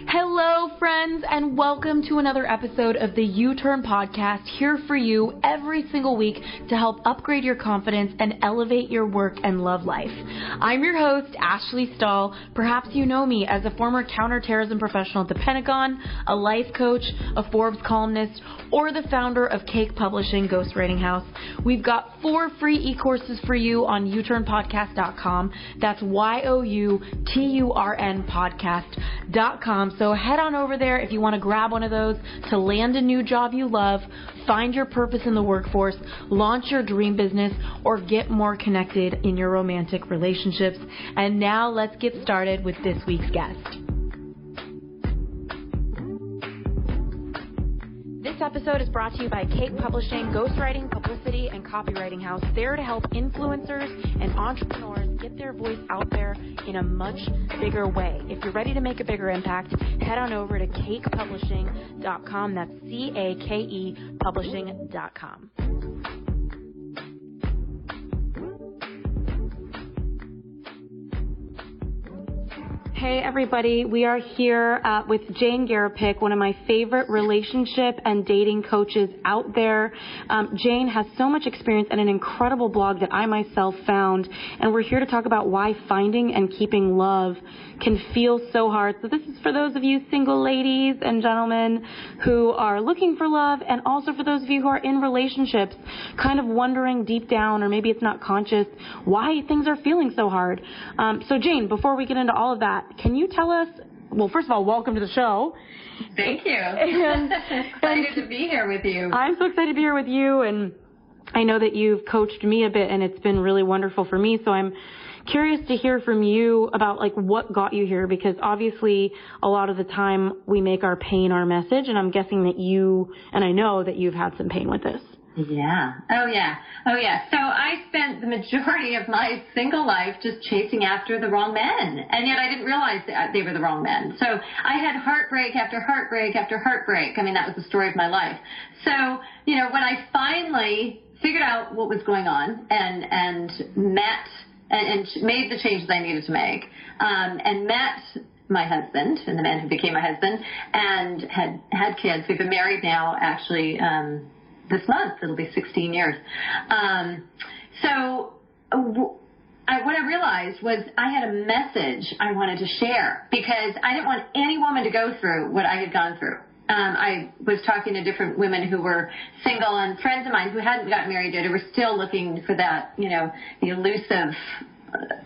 Hello, friends, and welcome to another episode of the U-Turn Podcast, here for you every single week to help upgrade your confidence and elevate your work and love life. I'm your host, Ashley Stahl. Perhaps you know me as a former counterterrorism professional at the Pentagon, a life coach, a Forbes columnist, or the founder of Cake Publishing Ghostwriting House. We've got 4 free e-courses for you on uturnpodcast.com. That's YOUTURN podcast.com. So head on over there if you want to grab one of those to land a new job you love, find your purpose in the workforce, launch your dream business, or get more connected in your romantic relationships. And now let's get started with this week's guest. This episode is brought to you by Cake Publishing, Ghostwriting, Publicity, and Copywriting House. There to help influencers and entrepreneurs get their voice out there in a much bigger way. If you're ready to make a bigger impact, head on over to cakepublishing.com. That's CAKE publishing.com. Hey everybody, we are here with Jane Garapick, one of my favorite relationship and dating coaches out there. Jane has so much experience and an incredible blog that I myself found, and we're here to talk about why finding and keeping love can feel so hard. So this is for those of you single ladies and gentlemen who are looking for love, and also for those of you who are in relationships, kind of wondering deep down, or maybe it's not conscious, why things are feeling so hard. So Jane, before we get into all of that, can you tell us, well, first of all, welcome to the show. Thank you. Excited to be here with you. I'm so excited to be here with you, and I know that you've coached me a bit, and it's been really wonderful for me, so I'm curious to hear from you about like what got you here, because obviously a lot of the time we make our pain our message, and I'm guessing that you, and I know that you've had some pain with this. Yeah. Oh, yeah. So I spent the majority of my single life just chasing after the wrong men, and yet I didn't realize that they were the wrong men. So I had heartbreak after heartbreak after heartbreak. I mean, that was the story of my life. So, you know, when I finally figured out what was going on and met and made the changes I needed to make, and met my husband and the man who became my husband, and had kids. We've been married now, actually, this month. It'll be 16 years. What I realized was I had a message I wanted to share, because I didn't want any woman to go through what I had gone through. I was talking to different women who were single, and friends of mine who hadn't gotten married yet, who were still looking for that, you know, the elusive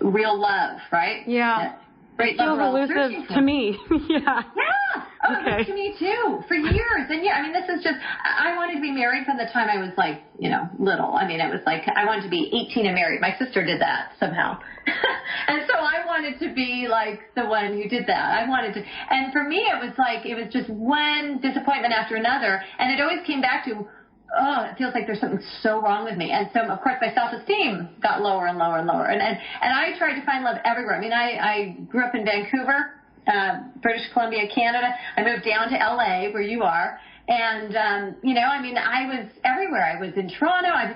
real love, right? Yeah. That great love elusive to me. Yeah. Oh, okay. To me too, for years. And yeah, I mean, this is just, I wanted to be married from the time I was like, you know, little. I mean, it was like, I wanted to be 18 and married. My sister did that somehow. And so I wanted to be like the one who did that. And for me, it was like, it was just one disappointment after another. And it always came back to, oh, it feels like there's something so wrong with me. And so, of course, my self-esteem got lower and lower and lower. And I tried to find love everywhere. I mean, I grew up in Vancouver, British Columbia, Canada. I moved down to LA, where you are. And, you know, I mean, I was everywhere. I was in Toronto.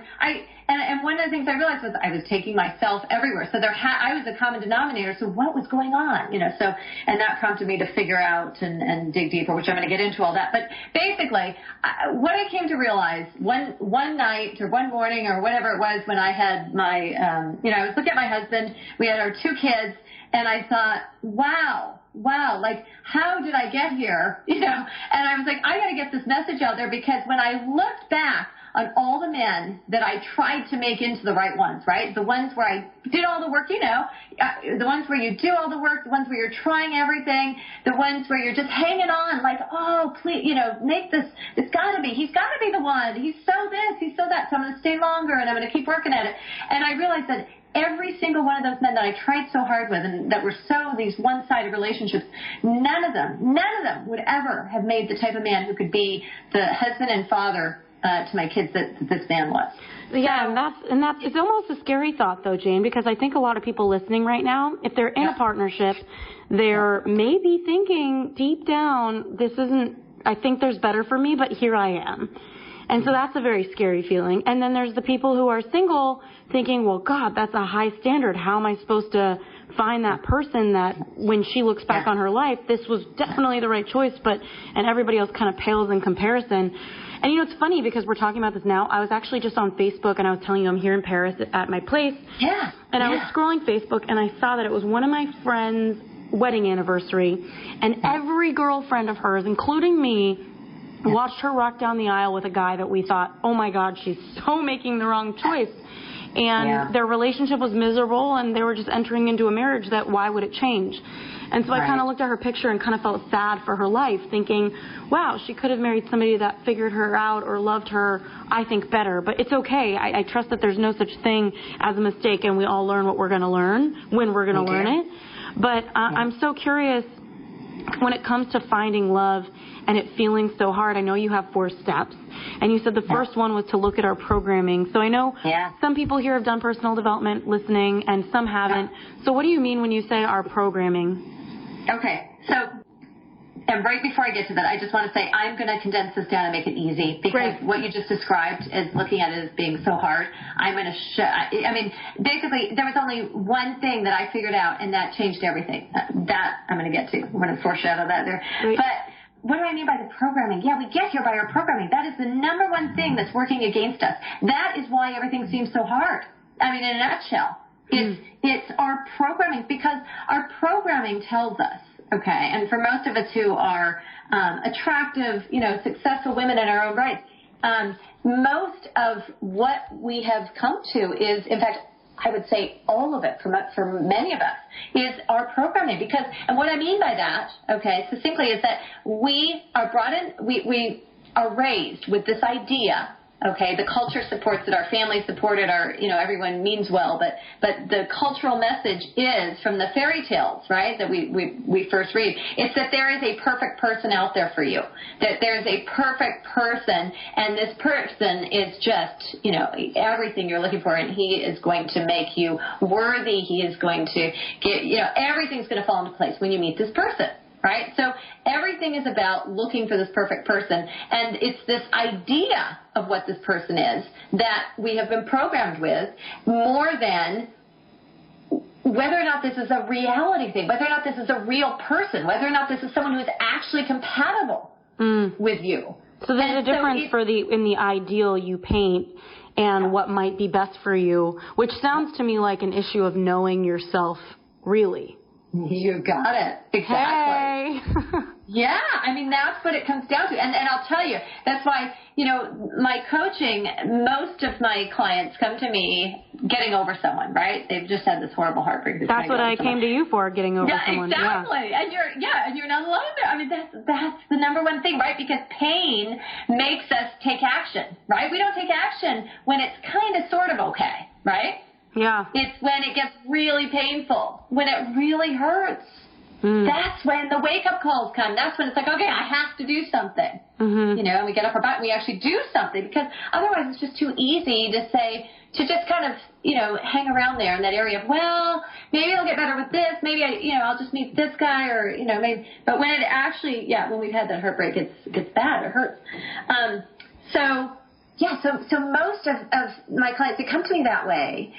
And one of the things I realized was I was taking myself everywhere. So I was a common denominator. So what was going on? You know, so, and that prompted me to figure out and dig deeper, which I'm going to get into all that. But basically, what I came to realize one night or one morning or whatever it was, when I had my, you know, I was looking at my husband. We had our 2 kids, and I thought, wow, like, how did I get here? You know, and I was like, I got to get this message out there, because when I looked back on all the men that I tried to make into the right ones, right? The ones where I did all the work, you know, the ones where you do all the work, the ones where you're trying everything, the ones where you're just hanging on, like, oh, please, you know, make this, he's got to be the one. He's so this, he's so that, so I'm going to stay longer, and I'm going to keep working at it. And I realized that every single one of those men that I tried so hard with, and that were so these one-sided relationships, none of them would ever have made the type of man who could be the husband and father to my kids that this man was. Yeah, and that's it's almost a scary thought, though, Jane, because I think a lot of people listening right now, if they're in a partnership, they're maybe thinking deep down, I think there's better for me, but here I am. And so that's a very scary feeling. And then there's the people who are single thinking, well, God, that's a high standard. How am I supposed to find that person that when she looks back on her life, this was definitely the right choice, and everybody else kind of pales in comparison. And, it's funny because we're talking about this now. I was actually just on Facebook, and I was telling you I'm here in Paris at my place. Yeah. And I was scrolling Facebook, and I saw that it was one of my friends' wedding anniversary, and every girlfriend of hers, including me, watched her walk down the aisle with a guy that we thought, oh, my God, she's so making the wrong choice. And their relationship was miserable, and they were just entering into a marriage that why would it change? And so I kind of looked at her picture and kind of felt sad for her life, thinking, wow, she could have married somebody that figured her out or loved her, I think, better. But it's okay. I trust that there's no such thing as a mistake, and we all learn what we're going to learn when we're going to learn it. But I'm so curious, when it comes to finding love and it feeling so hard, I know you have 4 steps. And you said the first one was to look at our programming. So I know some people here have done personal development listening and some haven't. So what do you mean when you say our programming? Okay. So, and right before I get to that, I just want to say I'm going to condense this down and make it easy because what you just described is looking at it as being so hard. I'm going to basically there was only one thing that I figured out and that changed everything. That I'm going to get to. I'm going to foreshadow that there. But what do I mean by the programming? Yeah, we get here by our programming. That is the number one thing that's working against us. That is why everything seems so hard. I mean, in a nutshell, it's our programming, because our programming tells us, okay, and for most of us who are attractive, successful women in our own right, most of what we have come to is, in fact, I would say all of it for many of us is our programming. Because, and what I mean by that, okay, succinctly, is that we are brought in, we are raised with this idea. Okay, the culture supports it, our family supported, everyone means well, but the cultural message is from the fairy tales, right, that we first read. It's that there is a perfect person out there for you, that there's a perfect person, and this person is just, everything you're looking for, and he is going to make you worthy. He is going to get, everything's going to fall into place when you meet this person. Right? So everything is about looking for this perfect person, and it's this idea of what this person is that we have been programmed with more than whether or not this is a reality thing, whether or not this is a real person, whether or not this is someone who is actually compatible with you. So there's a difference in the ideal you paint and what might be best for you, which sounds to me like an issue of knowing yourself really. You got it. Exactly. Hey. Yeah, that's what it comes down to. And I'll tell you, that's why, my coaching, most of my clients come to me getting over someone, right? They've just had this horrible heartbreak. That's what I came to you for, getting over someone. Exactly. Yeah. And you're not alone there. That's the number one thing, right? Because pain makes us take action, right? We don't take action when it's kind of sort of okay, right? Yeah. It's when it gets really painful, when it really hurts. That's when the wake-up calls come. That's when it's like, okay, I have to do something. And we get up our butt and we actually do something, because otherwise it's just too easy to just kind of, hang around there in that area of, well, maybe it'll get better with this. Maybe I'll just meet this guy, or, maybe. But when it actually, when we've had that heartbreak, it's bad. It hurts. So most of my clients, they come to me that way,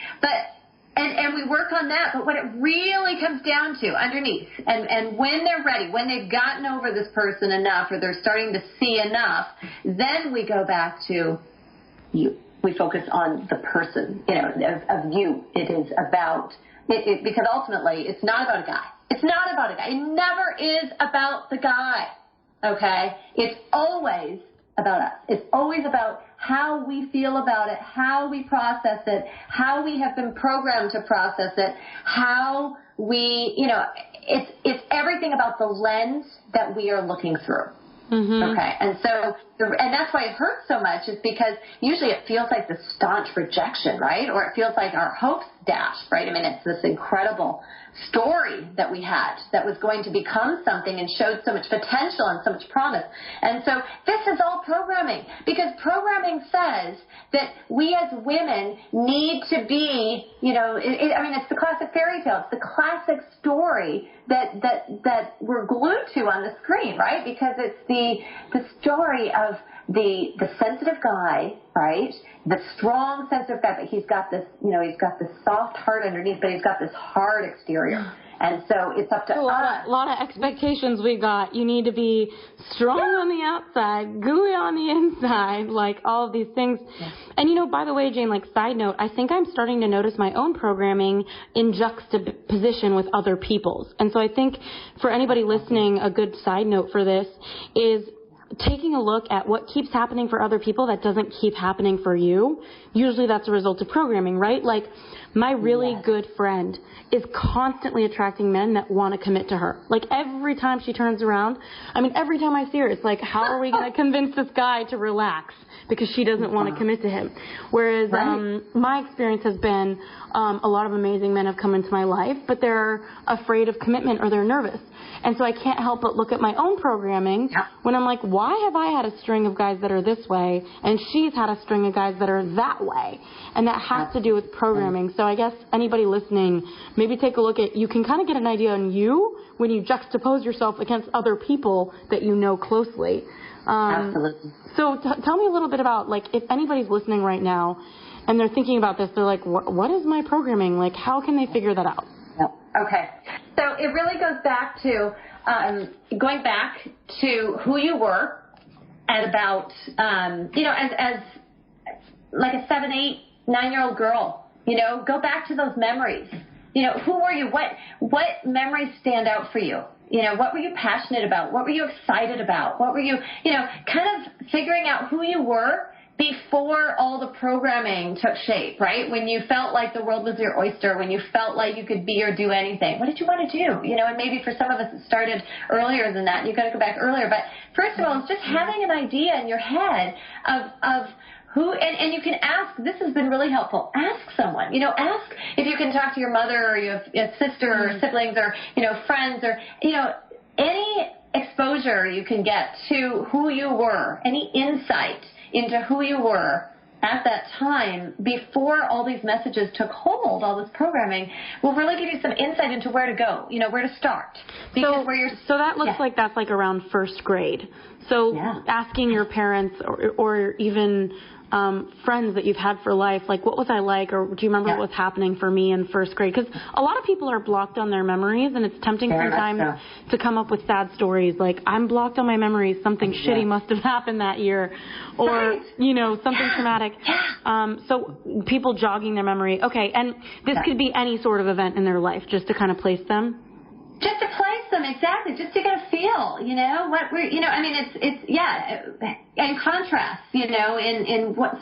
and we work on that, but what it really comes down to underneath, and when they're ready, when they've gotten over this person enough, or they're starting to see enough, then we go back to you. We focus on the person, of you. It is about, because ultimately it's not about a guy. It's not about a guy. It never is about the guy, okay? It's always about us. It's always about how we feel about it, how we process it, how we have been programmed to process it, how we, it's everything about the lens that we are looking through. Okay, and that's why it hurts so much, is because usually it feels like the staunch rejection, right? Or it feels like our hopes dashed, right? It's this incredible story that we had that was going to become something and showed so much potential and so much promise. And so this is all programming, because programming says that we as women need to be, it's the classic fairy tale. It's the classic story that we're glued to on the screen, right? Because it's the story of the sensitive guy, right? The strong, sensitive guy, but he's got this, he's got this soft heart underneath, but he's got this hard exterior. And so it's up to us. A lot of expectations we got. You need to be strong on the outside, gooey on the inside, like all of these things. Yeah. And, by the way, Jane, like side note, I think I'm starting to notice my own programming in juxtaposition with other people's. And so I think for anybody listening, a good side note for this is taking a look at what keeps happening for other people that doesn't keep happening for you. Usually that's a result of programming, right? Like my really good friend is constantly attracting men that want to commit to her. Like every time she turns around, every time I see her, it's like, how are we going to convince this guy to relax? Because she doesn't want to commit to him. Whereas my experience has been a lot of amazing men have come into my life, but they're afraid of commitment or they're nervous. And so I can't help but look at my own programming when I'm like, why have I had a string of guys that are this way and she's had a string of guys that are that way? And that has to do with programming. So I guess anybody listening, maybe take a look at, you can kind of get an idea on you when you juxtapose yourself against other people that you know closely. Absolutely. So tell me a little bit about, like, if anybody's listening right now and they're thinking about this, they're like, what is my programming? Like, how can they figure that out? Okay. So it really goes back to going back to who you were at about, as like a 7, 8, 9-year-old girl. Go back to those memories. Who were you? What memories stand out for you? What were you passionate about? What were you excited about? What were you, kind of figuring out who you were before all the programming took shape, right? When you felt like the world was your oyster, when you felt like you could be or do anything. What did you want to do? And maybe for some of us it started earlier than that, and you've got to go back earlier. But first of all, it's just having an idea in your head of who, and you can ask, this has been really helpful, ask someone, ask if you can talk to your mother or your sister or siblings or, friends or, any exposure you can get to who you were, any insight into who you were at that time before all these messages took hold, all this programming, will really give you some insight into where to go, where to start. So that looks like that's like around first grade. So asking your parents or even friends that you've had for life, like, what was I like, or do you remember what was happening for me in first grade? Because a lot of people are blocked on their memeries, and it's tempting sometimes to come up with sad stories, like, I'm blocked on my memories, something shitty must have happened that year, or, something traumatic. So people jogging their memory. Okay, and this could be any sort of event in their life, just to kind of place them. Just to place them, exactly. Just to get a feel, what we're, in contrast, so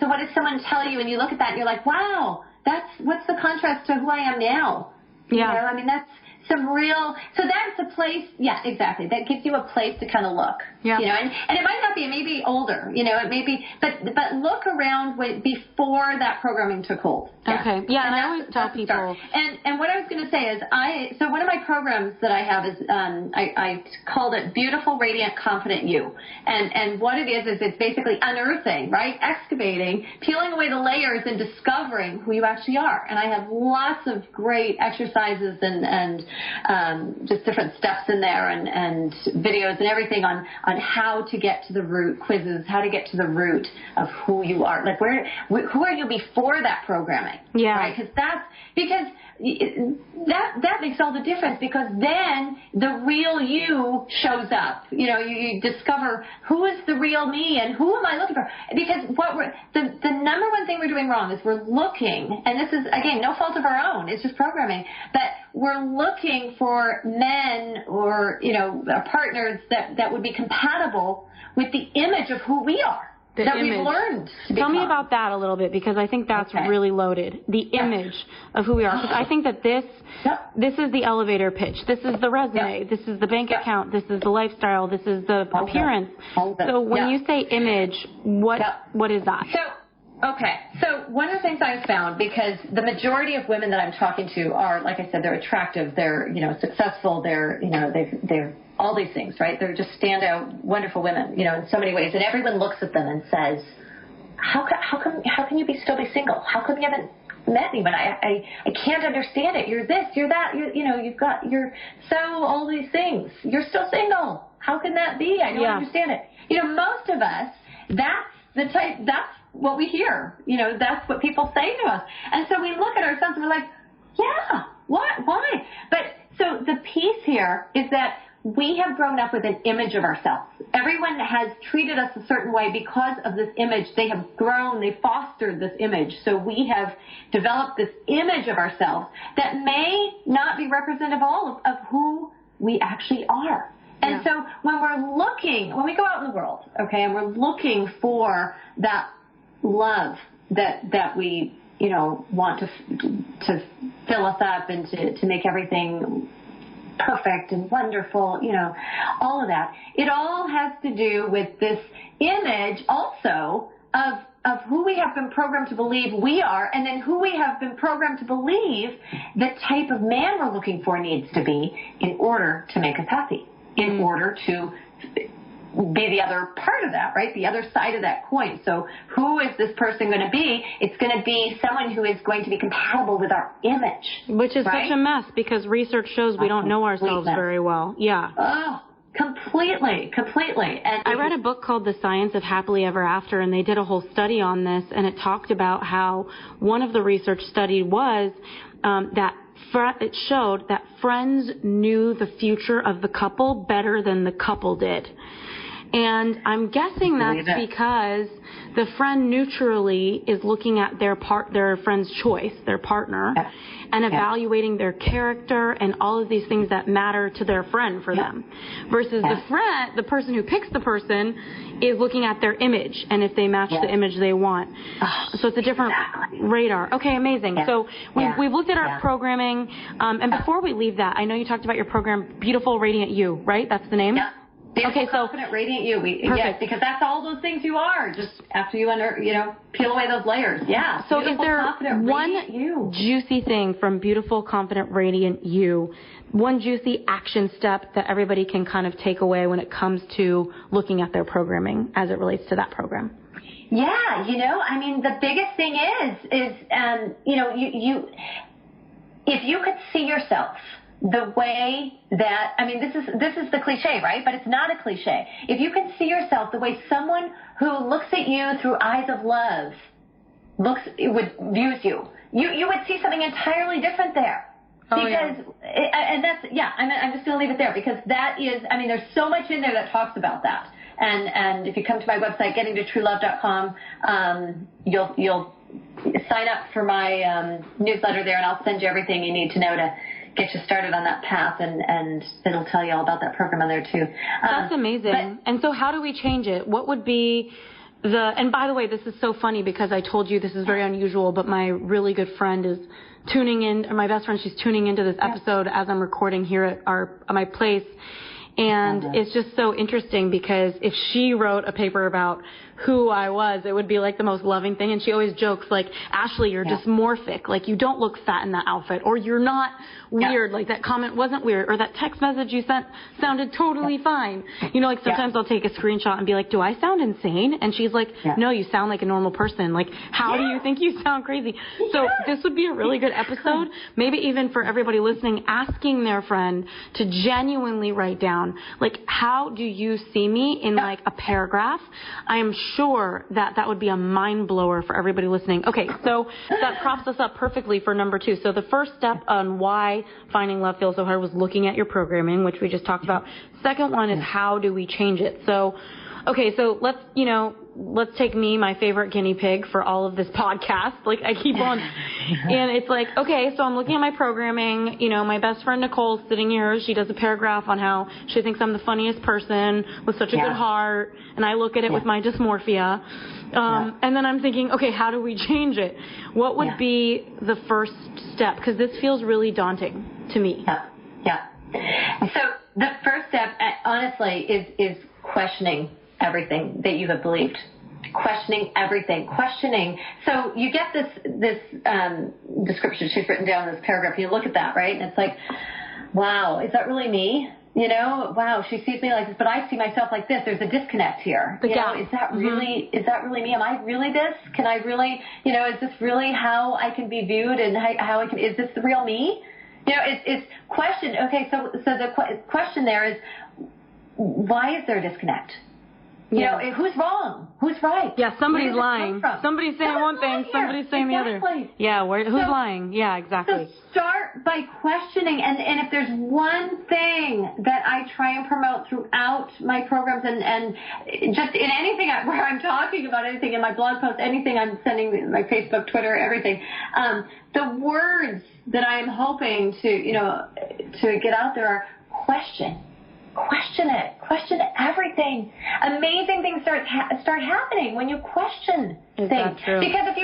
what does someone tell you, and you look at that and you're like, wow, what's the contrast to who I am now? Yeah. That's some real, so that's a place, exactly. That gives you a place to kind of look, and it might not be, it may be older, it may be, but look around before that programming took hold. Okay. Yeah, and I always tell people. And what I was going to say is so one of my programs that I have is, I called it Beautiful, Radiant, Confident You. And what it is it's basically unearthing, right? Excavating, peeling away the layers and discovering who you actually are. And I have lots of great exercises and just different steps in there and videos and everything on how to get to the root, quizzes, how to get to the root of who you are. Like who are you before that programming? Yeah. Right? Because that makes all the difference, because then the real you shows up. You discover who is the real me and who am I looking for? Because the number one thing we're doing wrong is we're looking, and this is, again, no fault of our own, it's just programming, but we're looking for men or, partners that would be compatible with the image of who we are. We've learned to Tell me about that a little bit, because I think that's really loaded. The image of who we are. Because I think that this is the elevator pitch. This is the resume. This is the bank account. This is the lifestyle. This is the appearance. So when you say image, what is that? So one of the things I've found, because the majority of women that I'm talking to are, like I said, they're attractive, they're, successful, they're all these things, right? They're just standout, wonderful women, in so many ways. And everyone looks at them and says, how can you still be single? How come you haven't met me? But I can't understand it. You're this, you're that, you're so all these things. You're still single. How can that be? I don't understand it. Most of us, that's what we hear. That's what people say to us. And so we look at ourselves and we're like, yeah, what? Why? But so the piece here is that we have grown up with an image of ourselves. Everyone has treated us a certain way because of this image. They have grown, they fostered this image. So we have developed this image of ourselves that may not be representative of who we actually are. And so when we go out in the world, okay, and we're looking for that love that we, want to fill us up and to make everything perfect and wonderful, all of that. It all has to do with this image also of who we have been programmed to believe we are, and then who we have been programmed to believe the type of man we're looking for needs to be in order to make us happy, in order to be the other part of that, right? The other side of that coin. So who is this person going to be? It's going to be someone who is going to be compatible with our image. Which is right? such a mess because research shows we don't know ourselves very well. Yeah. Oh, completely. And I read a book called The Science of Happily Ever After, and they did a whole study on this, and it talked about how one of the research studied was that it showed that friends knew the future of the couple better than the couple did. And I'm guessing that's because the friend neutrally is looking at their friend's choice, their partner, and evaluating their character and all of these things that matter to their friend for them. Versus the person who picks the person is looking at their image and if they match the image they want. So it's a different radar. Okay, amazing. So we've looked at our programming. And before we leave that, I know you talked about your program, Beautiful Radiant You, right? That's the name? Yeah. Okay, so confident, radiant you. Yes, because that's all those things you are. Just after you peel away those layers. Yeah. So is there one juicy thing from Beautiful, Confident, Radiant You, one juicy action step that everybody can kind of take away when it comes to looking at their programming as it relates to that program? Yeah, the biggest thing is if you could see yourself the way that, this is the cliche, right? But it's not a cliche. If you can see yourself the way someone who looks at you through eyes of love views you, you would see something entirely different there. I'm just going to leave it there because that is, there's so much in there that talks about that. And if you come to my website, gettingtotruelove.com, you'll sign up for my newsletter there, and I'll send you everything you need to know to get you started on that path, and it'll tell you all about that program on there too. That's amazing. And so how do we change it? What would be and by the way, this is so funny because I told you this is very unusual, but my really good friend is tuning in, or my best friend, she's tuning into this episode as I'm recording here at my place. And it's just so interesting because if she wrote a paper about who I was, it would be like the most loving thing. And she always jokes like, Ashley, you're dysmorphic. Like you don't look fat in that outfit, or you're not weird. Like that comment wasn't weird, or that text message you sent sounded totally fine. Sometimes I'll take a screenshot and be like, do I sound insane? And she's like, no, you sound like a normal person. Like, how do you think you sound crazy? So this would be a really good episode, maybe even for everybody listening, asking their friend to genuinely write down, like, how do you see me in like a paragraph? I am sure that would be a mind blower for everybody listening. Okay, so that props us up perfectly for number 2. So the first step on why finding love feels so hard was looking at your programming, which we just talked about. Second one is how do we change it? So, okay, so let's take me, my favorite guinea pig for all of this podcast. Like I keep on, and it's like, okay, so I'm looking at my programming. My best friend Nicole's sitting here. She does a paragraph on how she thinks I'm the funniest person with such a good heart, and I look at it with my dysmorphia. And then I'm thinking, okay, how do we change it? What would be the first step? Because this feels really daunting to me. Yeah. So the first step, honestly, is questioning everything that you have believed. Questioning everything. So you get this description she's written down in this paragraph. You look at that, right? And it's like, wow, is that really me? Wow, she sees me like this, but I see myself like this. There's a disconnect here. Is that really me? Am I really this? Can I really, is this really how I can be viewed, and how I can, is this the real me? It's question. Okay, so the question there is, why is there a disconnect? You know, who's wrong? Who's right? Yeah, somebody's lying. Somebody's saying one thing, somebody's saying the other. Yeah, who's lying? Yeah, exactly. So start by questioning, and if there's one thing that I try and promote throughout my programs and just in anything where I'm talking about anything, in my blog post, anything I'm sending, my Facebook, Twitter, everything, the words that I'm hoping to get out there are question. Question it. Question everything. Amazing things start happening when you question things. True? Because if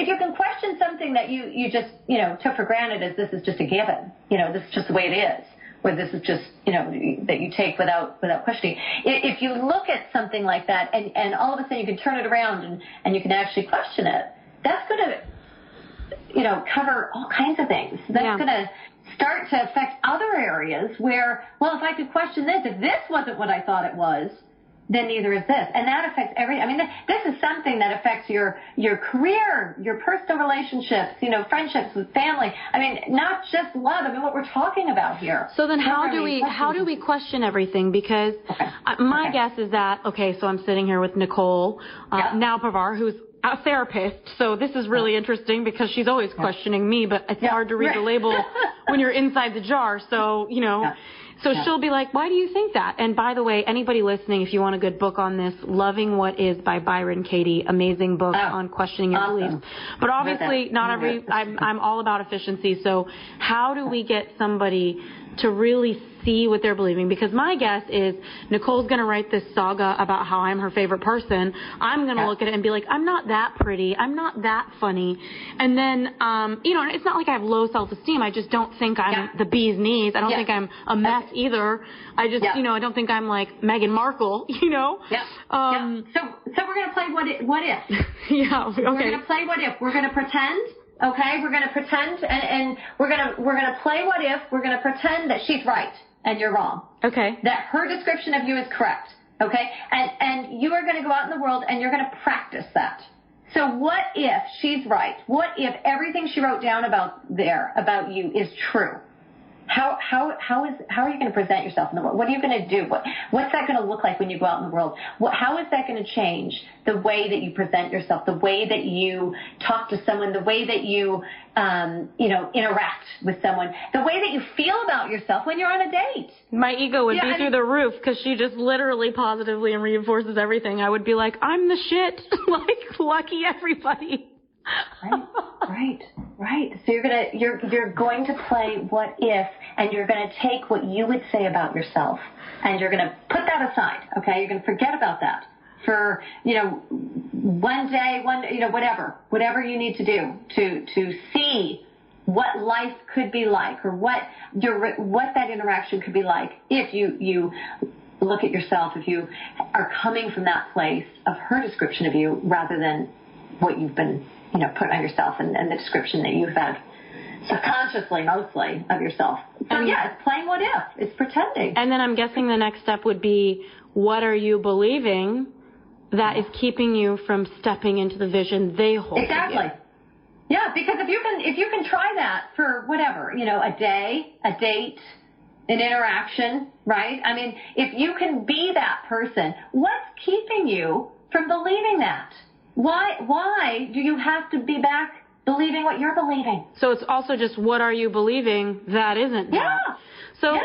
you can question something that you just took for granted as this is just a given, this is just the way it is, or this is just that you take without questioning. If you look at something like that and all of a sudden you can turn it around and you can actually question it, that's going to cover all kinds of things. That's going to start to affect other areas where, well, if I could question this, if this wasn't what I thought it was, then neither is this. And that affects everything. I mean, this is something that affects your career, your personal relationships, friendships with family. I mean, not just love. I mean, what we're talking about here. So then how do we question everything? Because my guess is that, so I'm sitting here with Nicole, now Pavar, who's a therapist, so this is really interesting because she's always questioning me, but it's hard to read the label when you're inside the jar, so, So she'll be like, why do you think that? And by the way, anybody listening, if you want a good book on this, Loving What Is by Byron Katie, amazing book on questioning your beliefs. But obviously, I'm all about efficiency, so how do we get somebody to really see what they're believing? Because my guess is Nicole's going to write this saga about how I'm her favorite person. I'm going to look at it and be like, I'm not that pretty. I'm not that funny. And then, it's not like I have low self-esteem. I just don't think I'm the bee's knees. I don't think I'm a mess either. I just, I don't think I'm like Meghan Markle, So we're going to play what if. Okay. We're going to play what if. We're going to pretend. Okay, we're going to pretend, and we're going to play what if. We're going to pretend that she's right and you're wrong. Okay. That her description of you is correct. Okay, and you are going to go out in the world and you're going to practice that. So what if she's right? What if everything she wrote down about you is true? How are you going to present yourself in the world? What are you going to do? What's that going to look like when you go out in the world? How is that going to change the way that you present yourself, the way that you talk to someone, the way that you interact with someone, the way that you feel about yourself when you're on a date? My ego would be through the roof because she just literally positively and reinforces everything. I would be like, I'm the shit, like lucky everybody. Right. So you're going to play what if, and you're going to take what you would say about yourself, and you're going to put that aside. Okay, you're going to forget about that for one day, whatever you need to do to see what life could be like, or what that interaction could be like if you look at yourself, if you are coming from that place of her description of you rather than what you've been put on yourself and the description that you've had subconsciously, mostly, of yourself. So, it's playing what if. It's pretending. And then I'm guessing the next step would be, what are you believing that is keeping you from stepping into the vision they hold? Exactly. Yeah, because if you can try that for whatever, a day, a date, an interaction, right? I mean, if you can be that person, what's keeping you from believing that? Why do you have to be back believing what you're believing? So it's also just, what are you believing that isn't that? So,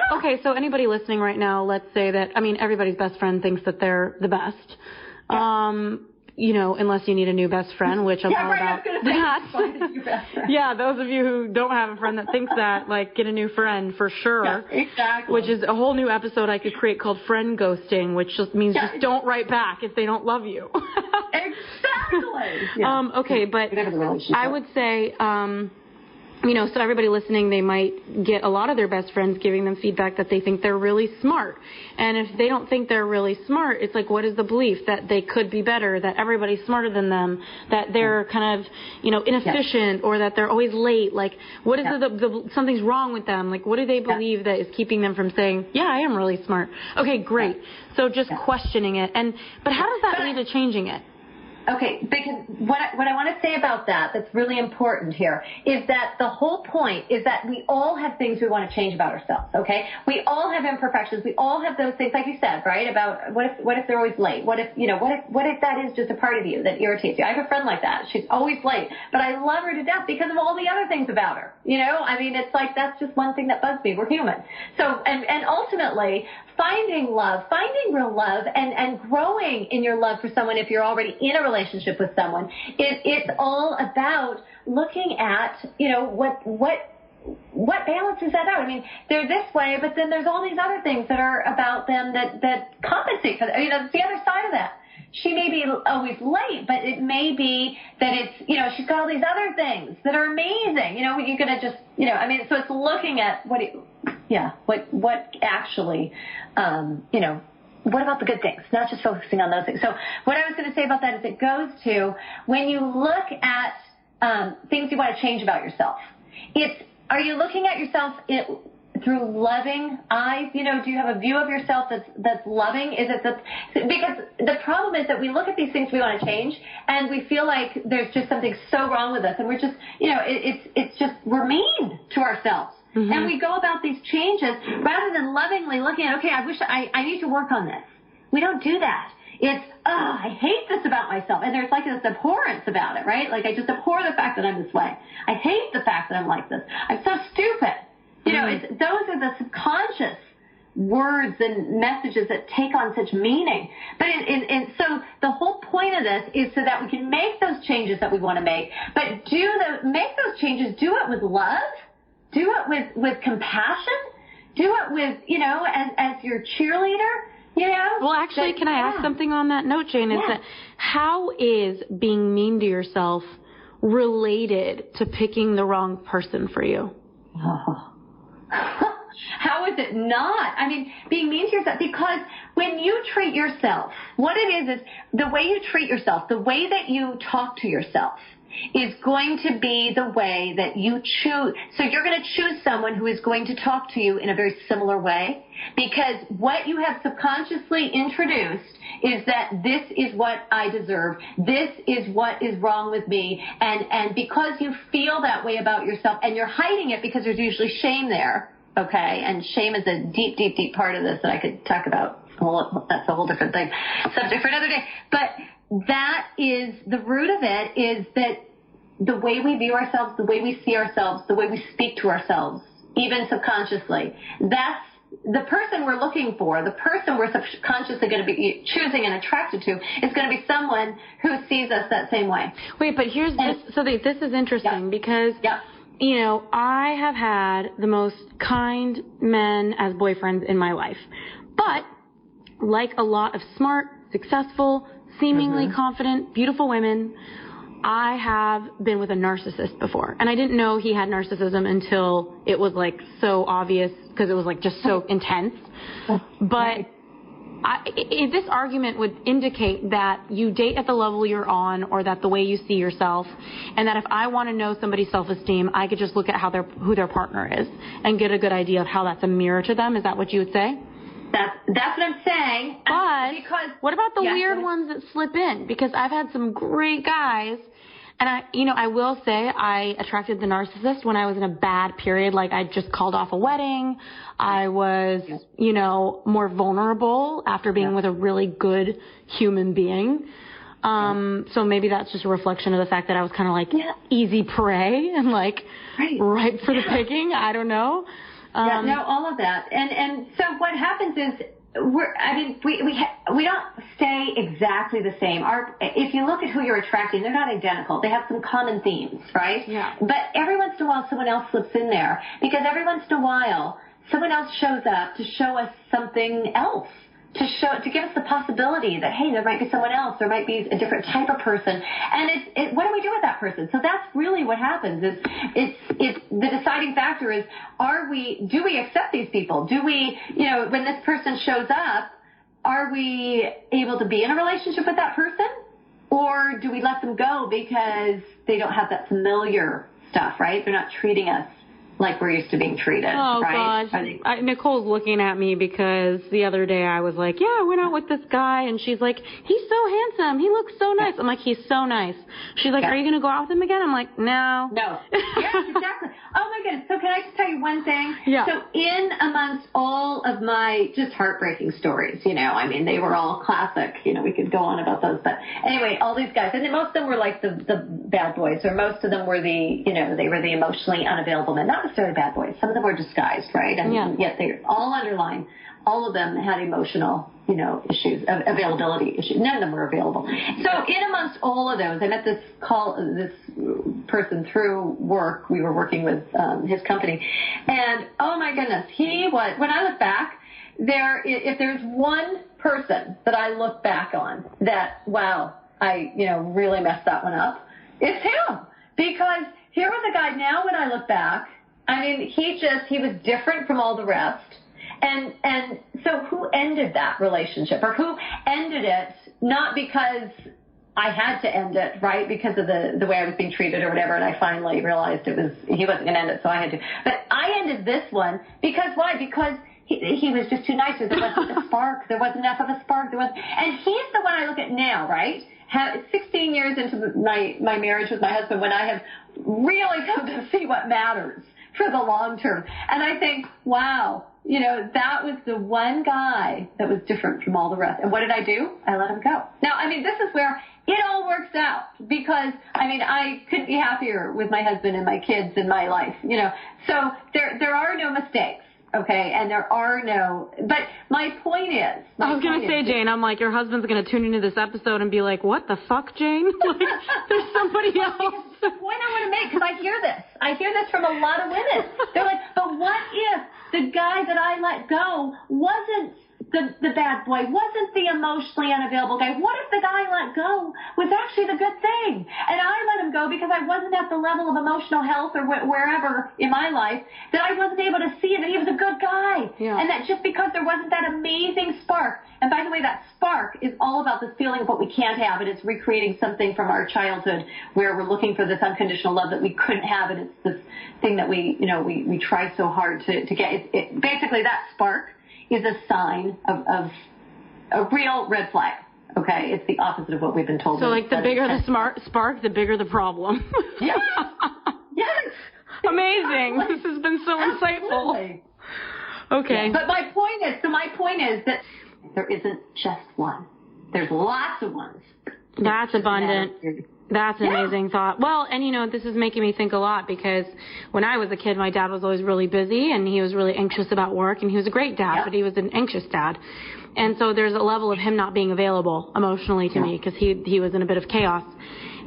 so anybody listening right now, let's say that, everybody's best friend thinks that they're the best. Unless you need a new best friend, which I'm all about that. Yeah, those of you who don't have a friend that thinks that, get a new friend for sure. Yeah, exactly. Which is a whole new episode I could create called friend ghosting, which just means just don't write back if they don't love you. Exactly. But I would say, so everybody listening, they might get a lot of their best friends giving them feedback that they think they're really smart. And if they don't think they're really smart, it's like, what is the belief? That they could be better, that everybody's smarter than them, that they're kind of, inefficient, or that they're always late. Like, what is something's wrong with them? Like, what do they believe that is keeping them from saying, yeah, I am really smart? Okay, great. So just questioning it. But how does that lead to changing it? Okay, because what I want to say about that's really important here is that the whole point is that we all have things we want to change about ourselves, okay? We all have imperfections. We all have those things, like you said, right, about what if they're always late? What if that is just a part of you that irritates you? I have a friend like that. She's always late, but I love her to death because of all the other things about her, I mean, it's like that's just one thing that bugs me. We're human. So, and ultimately, finding love, finding real love, and growing in your love for someone if you're already in a relationship with someone, it's all about looking at, what balances that out. I mean, they're this way, but then there's all these other things that are about them that compensate for that. It's the other side of that. She may be always late, but it may be that it's, she's got all these other things that are amazing. You're going to just, so it's looking at what actually, what about the good things? Not just focusing on those things. So what I was going to say about that is it goes to when you look at things you want to change about yourself. Are you looking at yourself through loving eyes? Do you have a view of yourself that's loving? Is it because the problem is that we look at these things we want to change and we feel like there's just something so wrong with us, and we're just, it's just we're mean to ourselves. Mm-hmm. And we go about these changes rather than lovingly looking at, okay, I need to work on this. We don't do that. It's, I hate this about myself. And there's like this abhorrence about it, right? Like I just abhor the fact that I'm this way. I hate the fact that I'm like this. I'm so stupid. Mm-hmm. Those are the subconscious words and messages that take on such meaning. But so the whole point of this is so that we can make those changes that we want to make, but make those changes, do it with love. Do it with compassion. Do it with, as your cheerleader, Well, actually, can I ask something on that note, Jane? Is that how is being mean to yourself related to picking the wrong person for you? Oh. How is it not? I mean, being mean to yourself, because when you treat yourself, what it is the way you treat yourself, the way that you talk to yourself, is going to be the way that you choose. So you're going to choose someone who is going to talk to you in a very similar way, because what you have subconsciously introduced is that this is what I deserve. This is what is wrong with me. And because you feel that way about yourself and you're hiding it because there's usually shame there. Okay. And shame is a deep, deep, deep part of this that I could talk about. Well, that's a whole different thing. Subject for another day. But that is the root of it, is that the way we view ourselves, the way we see ourselves, the way we speak to ourselves, even subconsciously, that's the person we're looking for, the person we're subconsciously going to be choosing and attracted to is going to be someone who sees us that same way. Wait, but here's this. So this is interesting because, I have had the most kind men as boyfriends in my life. But like a lot of smart, successful, seemingly confident, beautiful women, I have been with a narcissist before. And I didn't know he had narcissism until it was like so obvious, because it was like just so intense. But this argument would indicate that you date at the level you're on, or that the way you see yourself, and that if I want to know somebody's self-esteem, I could just look at who their partner is and get a good idea of how that's a mirror to them. Is that what you would say? That's what I'm saying. But what about the weird ones that slip in? Because I've had some great guys, and I will say I attracted the narcissist when I was in a bad period. Like I just called off a wedding. I was, more vulnerable after being with a really good human being. So maybe that's just a reflection of the fact that I was kind of like easy prey and like ripe for the picking. I don't know. All of that. And so what happens is we don't stay exactly the same. If you look at who you're attracting, they're not identical. They have some common themes, right? Yeah. But every once in a while someone else slips in there, because every once in a while someone else shows up to show us something else. To give us the possibility that, hey, there might be someone else, there might be a different type of person, and what do we do with that person? So that's really what happens. It's the deciding factor is, do we accept these people? Do we, when this person shows up, are we able to be in a relationship with that person, or do we let them go because they don't have that familiar stuff, right? They're not treating us like we're used to being treated, right? Gosh. Nicole's looking at me because the other day I was like, yeah, I went out with this guy, and she's like, he's so handsome. He looks so nice. I'm like, he's so nice. She's like, are you going to go out with him again? I'm like, no. No. Yes, exactly. Oh, my goodness. So can I just tell you one thing? Yeah. So in amongst all of my just heartbreaking stories, I mean, they were all classic. We could go on about those. But anyway, all these guys, and most of them were like the bad boys, or most of them were they were the emotionally unavailable men. Not necessarily bad boys. Some of them were disguised, right? And yet they all underlying. All of them had emotional, issues, availability issues. None of them were available. So in amongst all of those, I met this person through work. We were working with his company, and oh my goodness, he was. When I look back, if there's one person that I look back on that, wow, I really messed that one up, it's him, because here was a guy. Now when I look back, I mean, he was different from all the rest. And so who ended that relationship, or who ended it not because I had to end it, right, because of the way I was being treated or whatever, and I finally realized he wasn't going to end it, so I had to. But I ended this one because why? Because he was just too nice. There wasn't a spark. There wasn't enough of a spark. And he's the one I look at now, right? 16 years into my marriage with my husband, when I have really come to see what matters for the long term. And I think, wow, that was the one guy that was different from all the rest. And what did I do? I let him go. Now, I mean, this is where it all works out, because, I mean, I couldn't be happier with my husband and my kids in my life, So there are no mistakes. Okay, and there are no, but my point is. I was going to say, Jane, I'm like, your husband's going to tune into this episode and be like, what the fuck, Jane? Like, there's somebody else. The point I want to make, because I hear this from a lot of women. They're like, but what if the guy that I let go wasn't the bad boy, wasn't the emotionally unavailable guy? What if the guy I let go was actually the good thing? And I let him go because I wasn't at the level of emotional health or wherever in my life that I wasn't able to see that he was a good guy. Yeah. And that just because there wasn't that amazing spark. And by the way, that spark is all about this feeling of what we can't have. And it's recreating something from our childhood where we're looking for this unconditional love that we couldn't have. And it's this thing that we try so hard to get. Basically, that spark is a sign of a real red flag. Okay, it's the opposite of what we've been told. So, like, the bigger the spark, the bigger the problem. Yes. Yes. Amazing. This has been so insightful. Absolutely. Okay. Yeah. But my point is that there isn't just one. There's lots of ones. That's abundant. That's an amazing thought. Well, and this is making me think a lot, because when I was a kid, my dad was always really busy, and he was really anxious about work, and he was a great dad, but he was an anxious dad. And so there's a level of him not being available emotionally to me, because he was in a bit of chaos.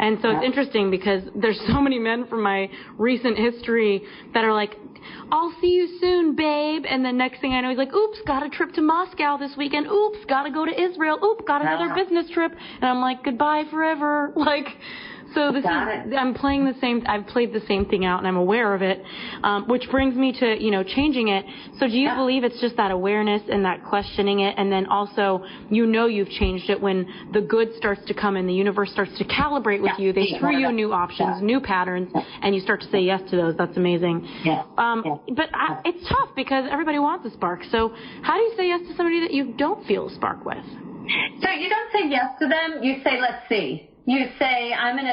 And so it's interesting, because there's so many men from my recent history that are like, I'll see you soon, babe. And the next thing I know, he's like, oops, got a trip to Moscow this weekend. Oops, got to go to Israel. Oops, got another business trip. And I'm like, goodbye forever. Like, so this is, I've played the same thing out, and I'm aware of it, which brings me to, changing it. So do you believe it's just that awareness and that questioning it, and then also, you've changed it when the good starts to come and the universe starts to calibrate with you. They throw you new options, new patterns, and you start to say yes to those. That's amazing. But it's tough, because everybody wants a spark. So how do you say yes to somebody that you don't feel a spark with? So you don't say yes to them. You say, let's see. You say, I'm going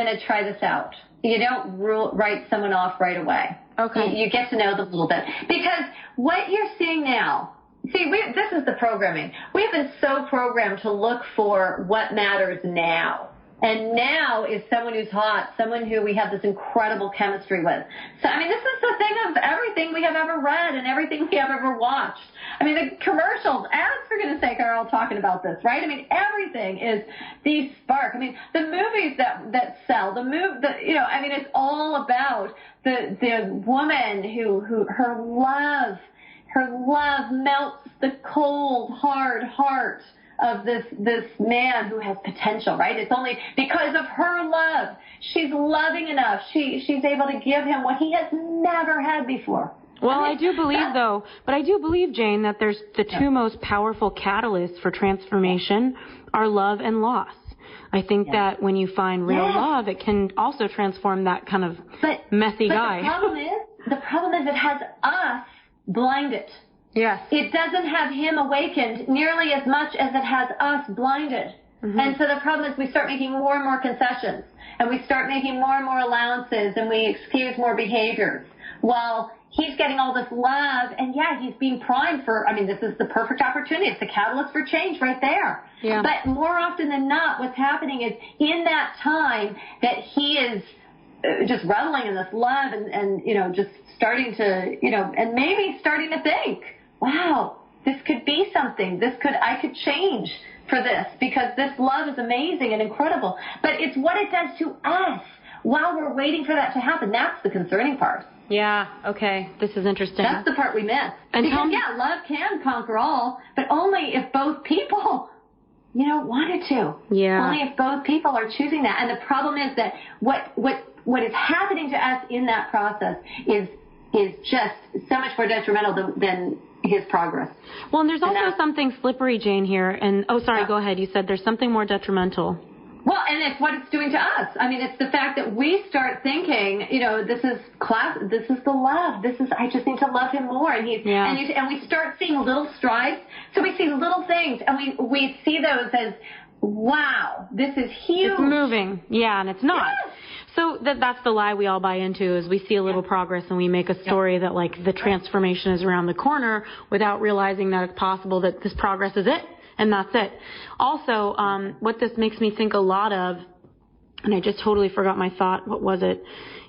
to try this out. You don't write someone off right away. Okay. You get to know them a little bit. Because what you're seeing now, this is the programming. We've been so programmed to look for what matters now. And now is someone who's hot, someone who we have this incredible chemistry with. So, I mean, this is the thing of everything we have ever read and everything we have ever watched. I mean, the commercials, ads, for goodness sake, are all talking about this, right? I mean, everything is the spark. I mean, the movies that sell, I mean, it's all about the woman who her love melts the cold, hard heart of this man who has potential, right? It's only because of her love. She's loving enough. She's able to give him what he has never had before. Well, I do believe, Jane, that there's the two most powerful catalysts for transformation are love and loss. I think that when you find real love, it can also transform that kind of messy guy. The problem is, the problem is it has us blinded. Yes. It doesn't have him awakened nearly as much as it has us blinded. Mm-hmm. And so the problem is we start making more and more concessions, and we start making more and more allowances, and we excuse more behaviors while he's getting all this love, and he's being primed for, this is the perfect opportunity. It's the catalyst for change right there. Yeah. But more often than not, what's happening is in that time that he is just reveling in this love and just starting to, and maybe starting to think, wow, this could be something. I could change for this because this love is amazing and incredible. But it's what it does to us while we're waiting for that to happen. That's the concerning part. Yeah, okay. This is interesting. That's the part we miss. And because, love can conquer all, but only if both people, wanted to. Yeah. Only if both people are choosing that. And the problem is that what is happening to us in that process is just so much more detrimental than his progress. Well, and there's also something slippery, Jane, here. And, go ahead. You said there's something more detrimental. Well, and it's what it's doing to us. It's the fact that we start thinking, this is the love. I just need to love him more. And we start seeing little strides. So we see little things, and we see those as, wow, this is huge. It's moving. Yeah, and it's not. Yes. So that's the lie we all buy into is we see a little progress and we make a story that the transformation is around the corner without realizing that it's possible that this progress is it. And that's it. Also, what this makes me think a lot of, and I just totally forgot my thought. What was it?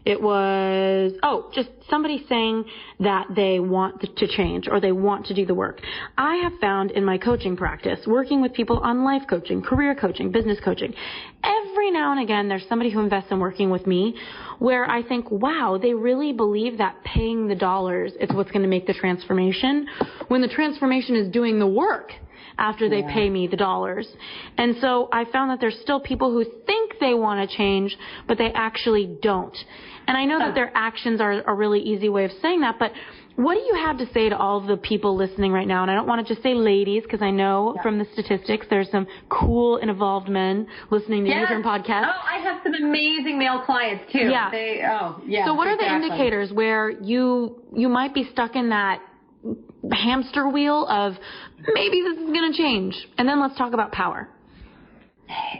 It was, just somebody saying that they want to change or they want to do the work. I have found in my coaching practice, working with people on life coaching, career coaching, business coaching, every now and again there's somebody who invests in working with me where I think, wow, they really believe that paying the dollars is what's going to make the transformation when the transformation is doing the work after they pay me the dollars. And so I found that there's still people who think they want to change, but they actually don't. And I know that their actions are a really easy way of saying that, but what do you have to say to all of the people listening right now? And I don't want to just say ladies, because I know from the statistics there's some cool and evolved men listening to different podcasts. Oh, I have some amazing male clients too. Yeah. So what are the indicators where you might be stuck in that hamster wheel of maybe this is going to change? And then let's talk about power.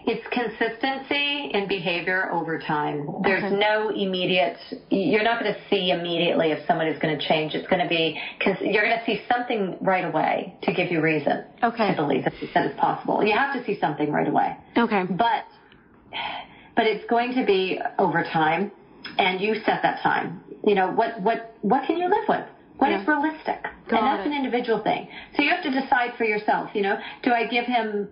It's consistency in behavior over time. There's no immediate, you're not going to see immediately if someone is going to change. It's going to be, you're going to see something right away to give you reason to believe that it's possible. You have to see something right away. Okay. But it's going to be over time, and you set that time. What can you live with? What is realistic? And that's an individual thing. So you have to decide for yourself, do I give him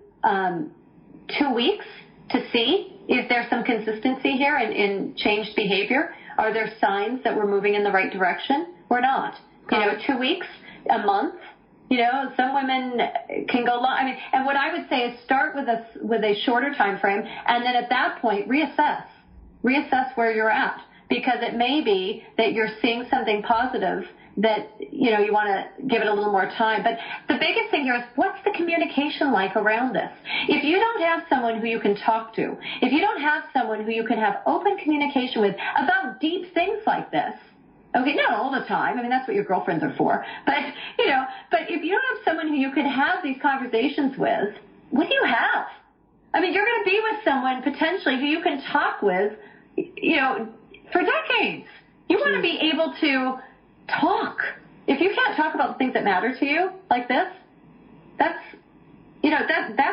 2 weeks to see, is there some consistency here in changed behavior? Are there signs that we're moving in the right direction or not? 2 weeks, a month, some women can go long. And what I would say is start with a shorter time frame, and then at that point, reassess where you're at, because it may be that you're seeing something positive that, you want to give it a little more time. But the biggest thing here is, what's the communication like around this? If you don't have someone who you can talk to, if you don't have someone who you can have open communication with about deep things like this, not all the time. That's what your girlfriends are for. But, but if you don't have someone who you can have these conversations with, what do you have? You're going to be with someone potentially who you can talk with, for decades. You want to be able to talk. If you can't talk about the things that matter to you like this, that's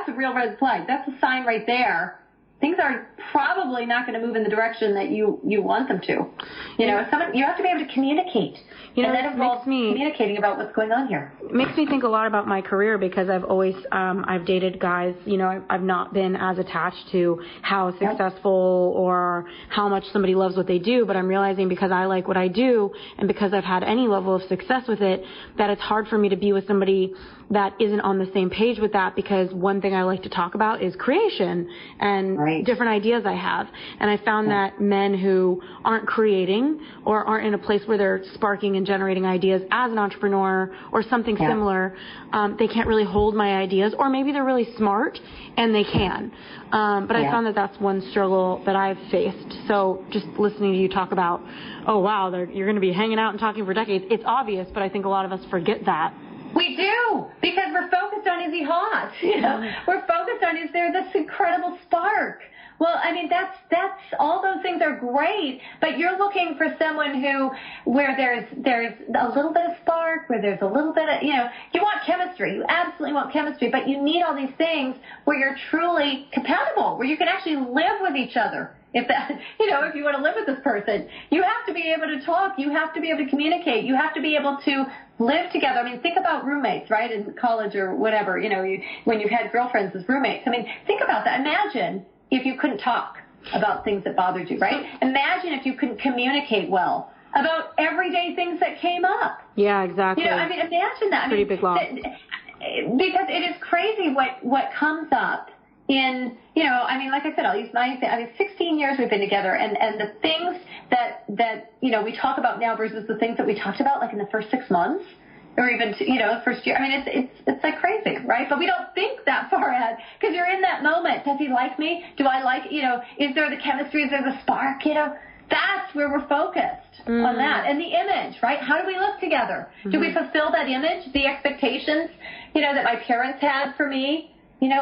a real red flag. That's a sign right there. Things are probably not going to move in the direction that you want them to. You have to be able to communicate. And that involves communicating about what's going on here. It makes me think a lot about my career, because I've always, I've dated guys, I've not been as attached to how successful or how much somebody loves what they do, but I'm realizing because I like what I do and because I've had any level of success with it, that it's hard for me to be with somebody that isn't on the same page with that, because one thing I like to talk about is creation and different ideas I have. And I found that men who aren't creating or aren't in a place where they're sparking and generating ideas as an entrepreneur or something similar, they can't really hold my ideas, or maybe they're really smart and they can. But I found that that's one struggle that I've faced. So just listening to you talk about, oh, wow, you're going to be hanging out and talking for decades. It's obvious, but I think a lot of us forget that. We do, because we're focused on, is he hot? You know, we're focused on, is there this incredible spark? Well, I mean, that's all those things are great, but you're looking for someone where there's a little bit of spark, where there's a little bit of, you want chemistry. You absolutely want chemistry, but you need all these things where you're truly compatible, where you can actually live with each other. If you want to live with this person, you have to be able to talk. You have to be able to communicate. You have to be able to live together. I mean, think about roommates, right? In college or whatever, when you've had girlfriends as roommates. I mean, think about that. Imagine if you couldn't talk about things that bothered you, right? Imagine if you couldn't communicate well about everyday things that came up. Yeah, exactly. Imagine that. Pretty big loss. Because it is crazy what comes up in, like I said, I'll use my thing. 16 years we've been together, and the things that we talk about now versus the things that we talked about like in the first 6 months, or even the first year. I mean, it's like crazy, right? But we don't think that far ahead, because you're in that moment. Does he like me? Do I like? Is there the chemistry? Is there the spark? That's where we're focused on that, and the image, right? How do we look together? Do we fulfill that image? The expectations, that my parents had for me.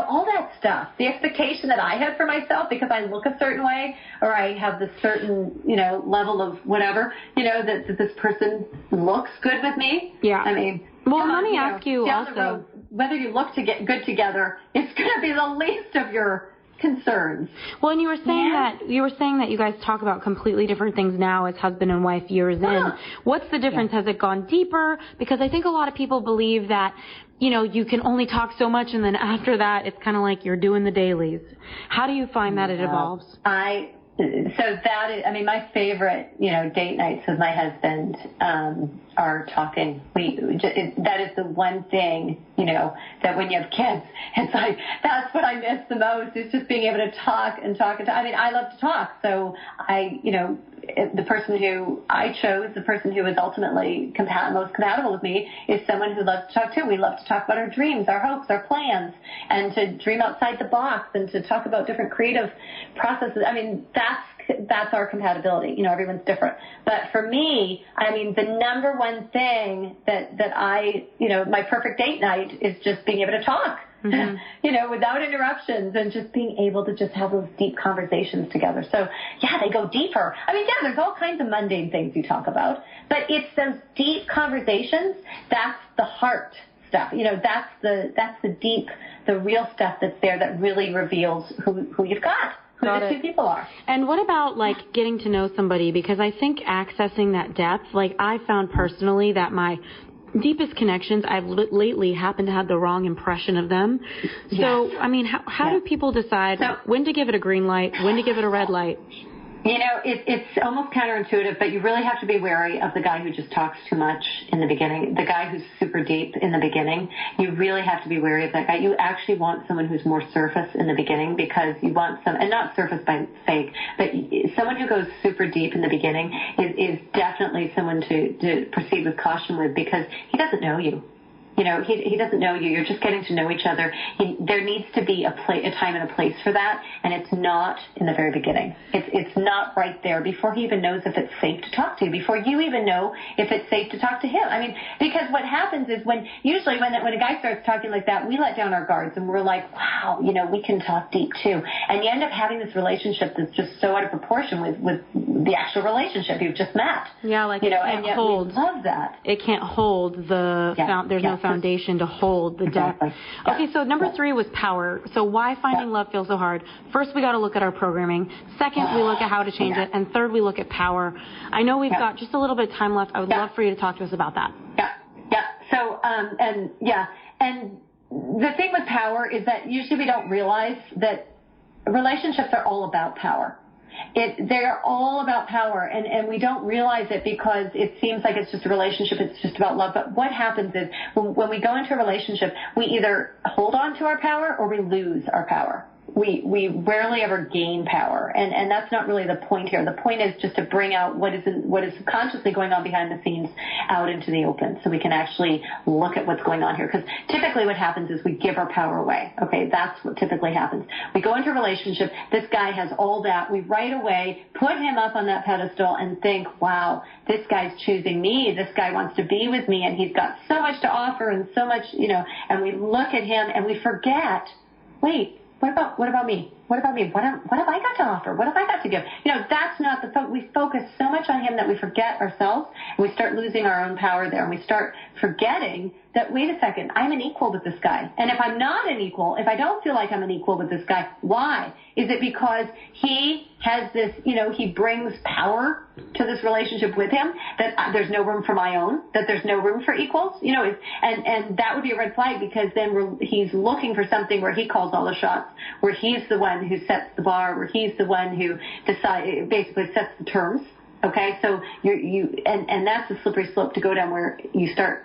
All that stuff, the expectation that I had for myself because I look a certain way, or I have this certain, level of whatever, that this person looks good with me. Yeah. I mean, well, let me ask you down also, the road, whether you look to get good together, it's going to be the least of your concerns. Well, and you were saying that you guys talk about completely different things now as husband and wife years in. What's the difference? Has it gone deeper? Because I think a lot of people believe that, you can only talk so much, and then after that, it's kind of like you're doing the dailies. How do you find that it evolves? My favorite, date nights with my husband are talking. That is the one thing, that when you have kids, it's like, that's what I miss the most, is just being able to talk and talk. I mean, I love to talk, so the person who I chose, the person who is ultimately most compatible with me, is someone who loves to talk too. We love to talk about our dreams, our hopes, our plans, and to dream outside the box and to talk about different creative processes. I mean, that's our compatibility. Everyone's different. But for me, the number one thing that I, my perfect date night is just being able to talk. Without interruptions, and just being able to just have those deep conversations together. So, they go deeper. There's all kinds of mundane things you talk about, but it's those deep conversations, that's the heart stuff. That's the deep, the real stuff that's there that really reveals who you've got. Who the two people are. And what about, getting to know somebody? Because I think accessing that depth, I found personally that my deepest connections, I've lately happened to have the wrong impression of them. So, how do people decide when to give it a green light, when to give it a red light? It's almost counterintuitive, but you really have to be wary of the guy who just talks too much in the beginning, the guy who's super deep in the beginning. You really have to be wary of that guy. You actually want someone who's more surface in the beginning, because you want and not surface by fake, but someone who goes super deep in the beginning is definitely someone to proceed with caution with, because he doesn't know you. He doesn't know you. You're just getting to know each other. There needs to be a time and a place for that, and it's not in the very beginning. It's not right there before he even knows if it's safe to talk to you, before you even know if it's safe to talk to him. Because what happens is when a guy starts talking like that, we let down our guards, and we're like, wow, we can talk deep too. And you end up having this relationship that's just so out of proportion with the actual relationship you've just met. Yeah, it can't hold. We love that. It can't hold there's no foundation to hold the depth. Okay, so number 3 was power. So why finding love feels so hard? First, we got to look at our programming. Second, we look at how to change it. And third, we look at power. I know we've got just a little bit of time left. I would love for you to talk to us about that. Yeah. So, and the thing with power is that usually we don't realize that relationships are all about power. They're all about power, and we don't realize it because it seems like it's just a relationship, it's just about love. But what happens is when we go into a relationship, we either hold on to our power or we lose our power. We rarely ever gain power, and that's not really the point here. The point is just to bring out what is consciously going on behind the scenes out into the open, so we can actually look at what's going on here. Because typically what happens is we give our power away. Okay, that's what typically happens. We go into a relationship, this guy has all that, we right away put him up on that pedestal and think, wow, this guy's choosing me, this guy wants to be with me, and he's got so much to offer and so much, and we look at him and we forget, wait, what about me? What about me? What have I got to offer? What have I got to give? That's not the focus. We focus so much on him that we forget ourselves, and we start losing our own power there, and we start forgetting that, wait a second, I'm an equal with this guy. And if I'm not an equal, if I don't feel like I'm an equal with this guy, why? Is it because he has this, he brings power to this relationship with him, that there's no room for my own, that there's no room for equals? And that would be a red flag, because then he's looking for something where he calls all the shots, where he's the one who sets the bar, where he's the one who basically sets the terms. Okay, so and that's a slippery slope to go down, where you start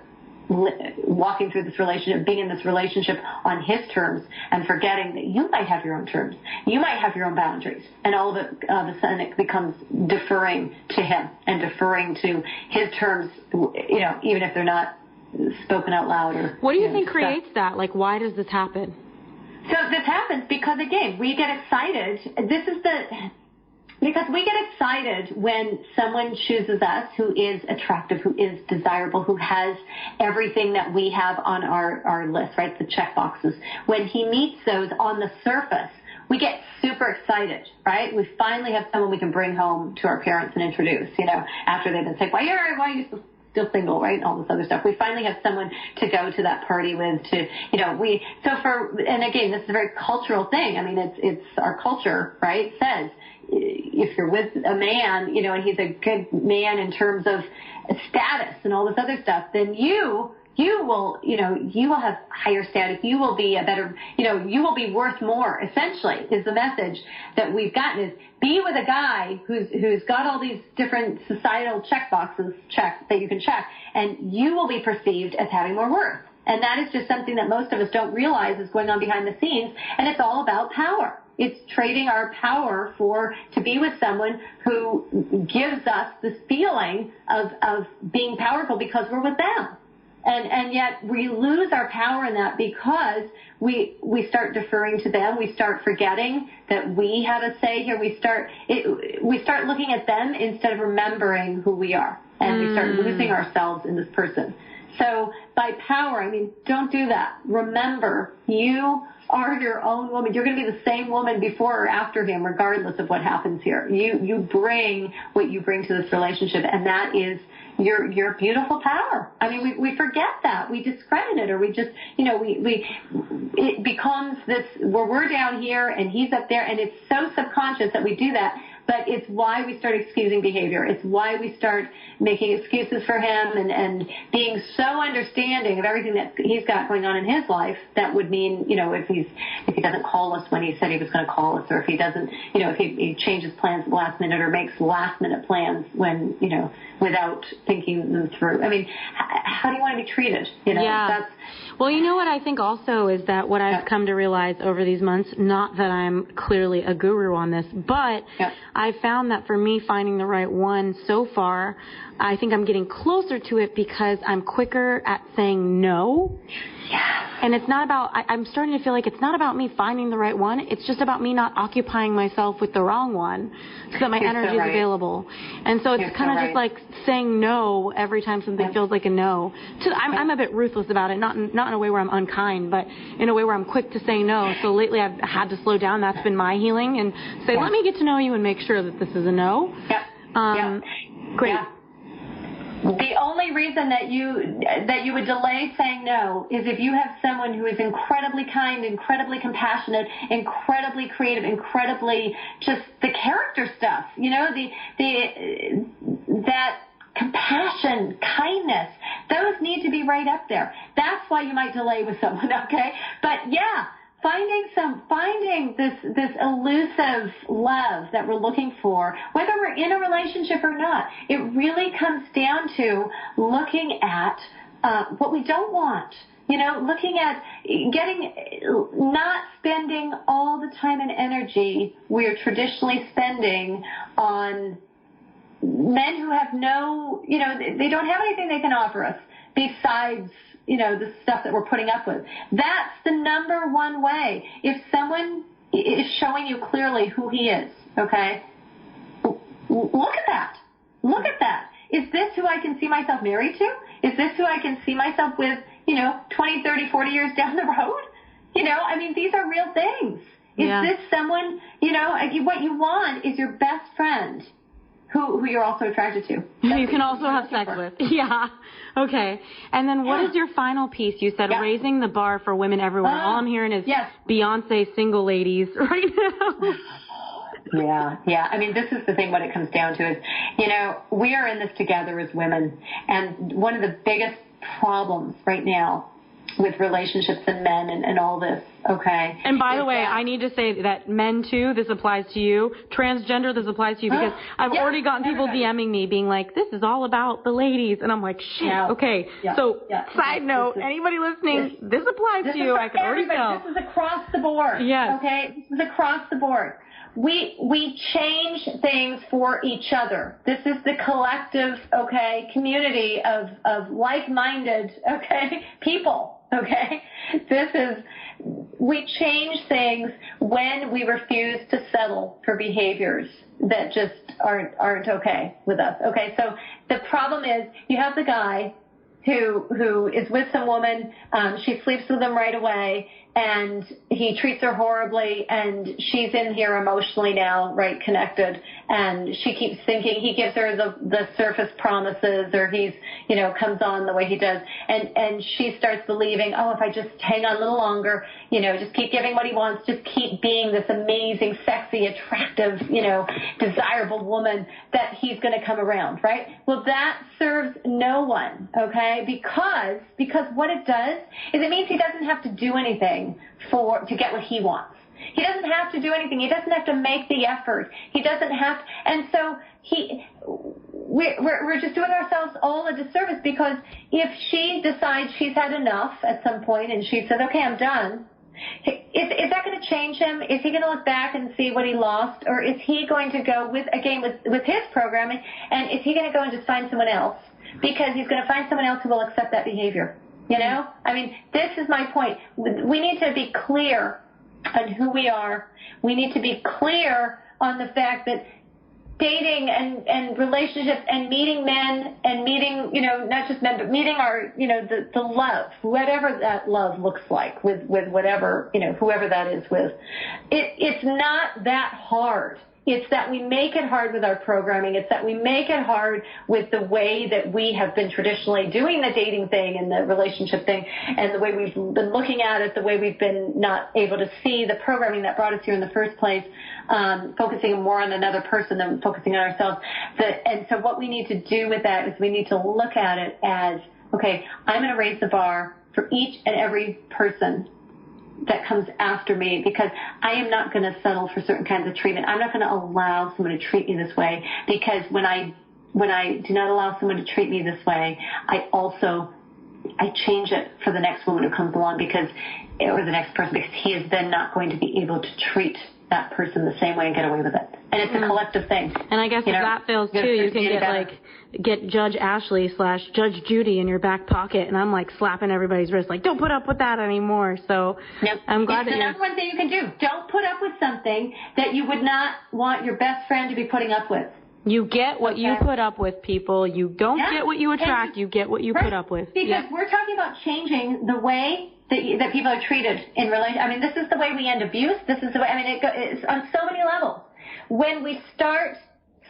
walking through this relationship, being in this relationship on his terms, and forgetting that you might have your own terms, you might have your own boundaries, and all of a sudden it becomes deferring to him and deferring to his terms, even if they're not spoken out loud. Or what do you think creates that? Like, why does this happen? So this happens because, again, we get excited. Because we get excited when someone chooses us who is attractive, who is desirable, who has everything that we have on our list, right? The check boxes. When he meets those on the surface, we get super excited, right? We finally have someone we can bring home to our parents and introduce, after they've been sick. Why are you still single, right? And all this other stuff. We finally have someone to go to that party with, and again, this is a very cultural thing. I mean, it's our culture, right? Says, if you're with a man, and he's a good man in terms of status and all this other stuff, then you will have higher status. You will be a better, you will be worth more, essentially, is the message that we've gotten, is be with a guy who's got all these different societal check boxes that you can check, and you will be perceived as having more worth. And that is just something that most of us don't realize is going on behind the scenes, and it's all about power. It's trading our power to be with someone who gives us this feeling of being powerful because we're with them. And yet we lose our power in that because we start deferring to them. We start forgetting that we have a say here. We start looking at them instead of remembering who we are. And we start losing ourselves in this person. So by power, don't do that. Remember, you are your own woman. You're going to be the same woman before or after him, regardless of what happens here. You bring what you bring to this relationship, and that is your beautiful power. We forget that. We discredit it, or we just, it becomes this, where we're down here and he's up there, and it's so subconscious that we do that. But it's why we start excusing behavior. It's why we start making excuses for him and being so understanding of everything that he's got going on in his life. That would mean, if he doesn't call us when he said he was going to call us, or if he doesn't, if he changes plans at the last minute, or makes last minute plans when, without thinking them through. How do you want to be treated? Yeah. Well, what I think also is that what I've come to realize over these months, not that I'm clearly a guru on this, but I found that for me, finding the right one so far, I think I'm getting closer to it because I'm quicker at saying no. Yeah. And it's not about, I'm starting to feel like it's not about me finding the right one. It's just about me not occupying myself with the wrong one so that my energy is available. And so it's kind of just like saying no every time something feels like a no. I'm a bit ruthless about it, not in a way where I'm unkind, but in a way where I'm quick to say no. So lately I've had to slow down. That's been my healing, and say, let me get to know you and make sure that this is a no. Great. Yeah. The only reason that you would delay saying no is if you have someone who is incredibly kind, incredibly compassionate, incredibly creative, incredibly just the character stuff. That compassion, kindness, those need to be right up there. That's why you might delay with someone, okay? But finding this elusive love that we're looking for, whether we're in a relationship or not, it really comes down to looking at what we don't want. Looking at not spending all the time and energy we're traditionally spending on men who have no, they don't have anything they can offer us besides, the stuff that we're putting up with. That's the number one way. If someone is showing you clearly who he is, okay, look at that. Look at that. Is this who I can see myself married to? Is this who I can see myself with, 20, 30, 40 years down the road? These are real things. Is this someone, what you want is your best friend who you're also attracted to. You can also have sex with. Yeah. Okay. And then what is your final piece? You said raising the bar for women everywhere. All I'm hearing is Beyonce single ladies right now. Yeah. This is the thing what it comes down to is, we are in this together as women. And one of the biggest problems right now with relationships and men and all this, okay? And by the way, I need to say that men too, this applies to you. Transgender, this applies to you because I've already gotten people DMing me being like, this is all about the ladies. And I'm like, shit, okay. So, side note, anybody listening, this applies to you. I can already tell. This is across the board. Yes. Okay? This is across the board. We change things for each other. This is the collective, community of like-minded, people, we change things when we refuse to settle for behaviors that just aren't okay with us. Okay, so the problem is you have the guy who is with some woman, she sleeps with him right away, and he treats her horribly, and she's in here emotionally now, right, connected, and she keeps thinking he gives her the surface promises, or he's, comes on the way he does, and she starts believing, if I just hang on a little longer, just keep giving what he wants, just keep being this amazing, sexy, attractive, desirable woman, that he's going to come around, right? Well, that serves no one, okay, because what it does is it means he doesn't have to do anything to get what he wants. He doesn't have to do anything. He doesn't have to make the effort. He doesn't have to, and so we're just doing ourselves all a disservice, because if she decides she's had enough at some point and she says, okay, I'm done, is that going to change him? Is he going to look back and see what he lost, or is he going to go with his programming, and is he going to go and just find someone else because he's going to find someone else who will accept that behavior? This is my point. We need to be clear on who we are. We need to be clear on the fact that dating and relationships and meeting men and meeting, not just men, but meeting our, the love, whatever that love looks like with whatever, whoever that is with. It's not that hard. It's that we make it hard with our programming. It's that we make it hard with the way that we have been traditionally doing the dating thing and the relationship thing, and the way we've been looking at it, the way we've been not able to see the programming that brought us here in the first place, focusing more on another person than focusing on ourselves. And so what we need to do with that is we need to look at it as, okay, I'm going to raise the bar for each and every person that comes after me, because I am not going to settle for certain kinds of treatment. I'm not going to allow someone to treat me this way, because when I do not allow someone to treat me this way, I change it for the next woman who comes along, or the next person, because he is then not going to be able to treat that person the same way and get away with it. And it's a collective thing. And I guess if that fails too, you can get Judge Ashley / Judge Judy in your back pocket, and I'm slapping everybody's wrist, don't put up with that anymore. So I'm glad it's the number one thing you can do. Don't put up with something that you would not want your best friend to be putting up with. You get what you put up with, people. You don't get what you attract. You get what you put up with. Because we're talking about changing the way that people are treated in relation. This is the way we end abuse. This is the way. It's on so many levels. When we start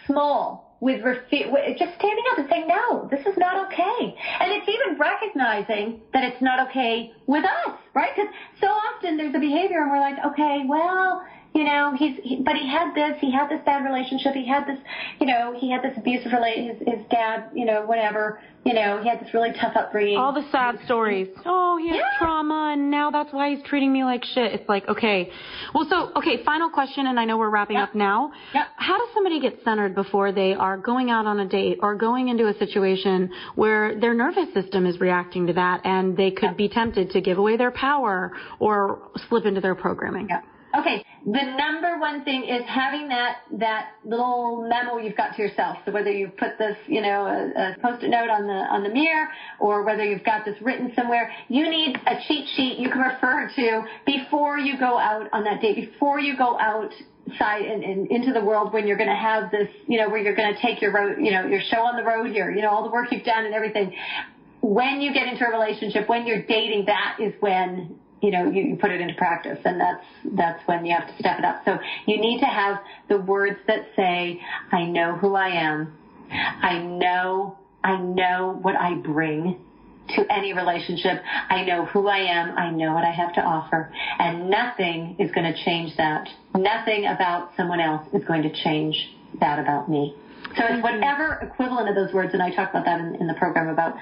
small with just standing up and saying, no, this is not okay. And it's even recognizing that it's not okay with us, right? Because so often there's a behavior and we're like, okay, well, but he had this bad relationship. He had this, he had this abusive relationship. His dad, whatever, he had this really tough upbringing. All the sad stories. Oh, he has trauma, and now that's why he's treating me like shit. It's like, okay. Well, final question, and I know we're wrapping up now. Yep. How does somebody get centered before they are going out on a date or going into a situation where their nervous system is reacting to that, and they could be tempted to give away their power or slip into their programming? Yep. Okay, the number one thing is having that little memo you've got to yourself. So whether you put this, a Post-it note on the mirror, or whether you've got this written somewhere, you need a cheat sheet you can refer to before you go out on that date, before you go outside and into the world, when you're going to have this, where you're going to take your road, your show on the road here, all the work you've done and everything. When you get into a relationship, when you're dating, that is when you put it into practice, and that's when you have to step it up. So you need to have the words that say, I know who I am. I know what I bring to any relationship. I know who I am. I know what I have to offer. And nothing is going to change that. Nothing about someone else is going to change that about me. So it's whatever equivalent of those words, and I talk about that in the program about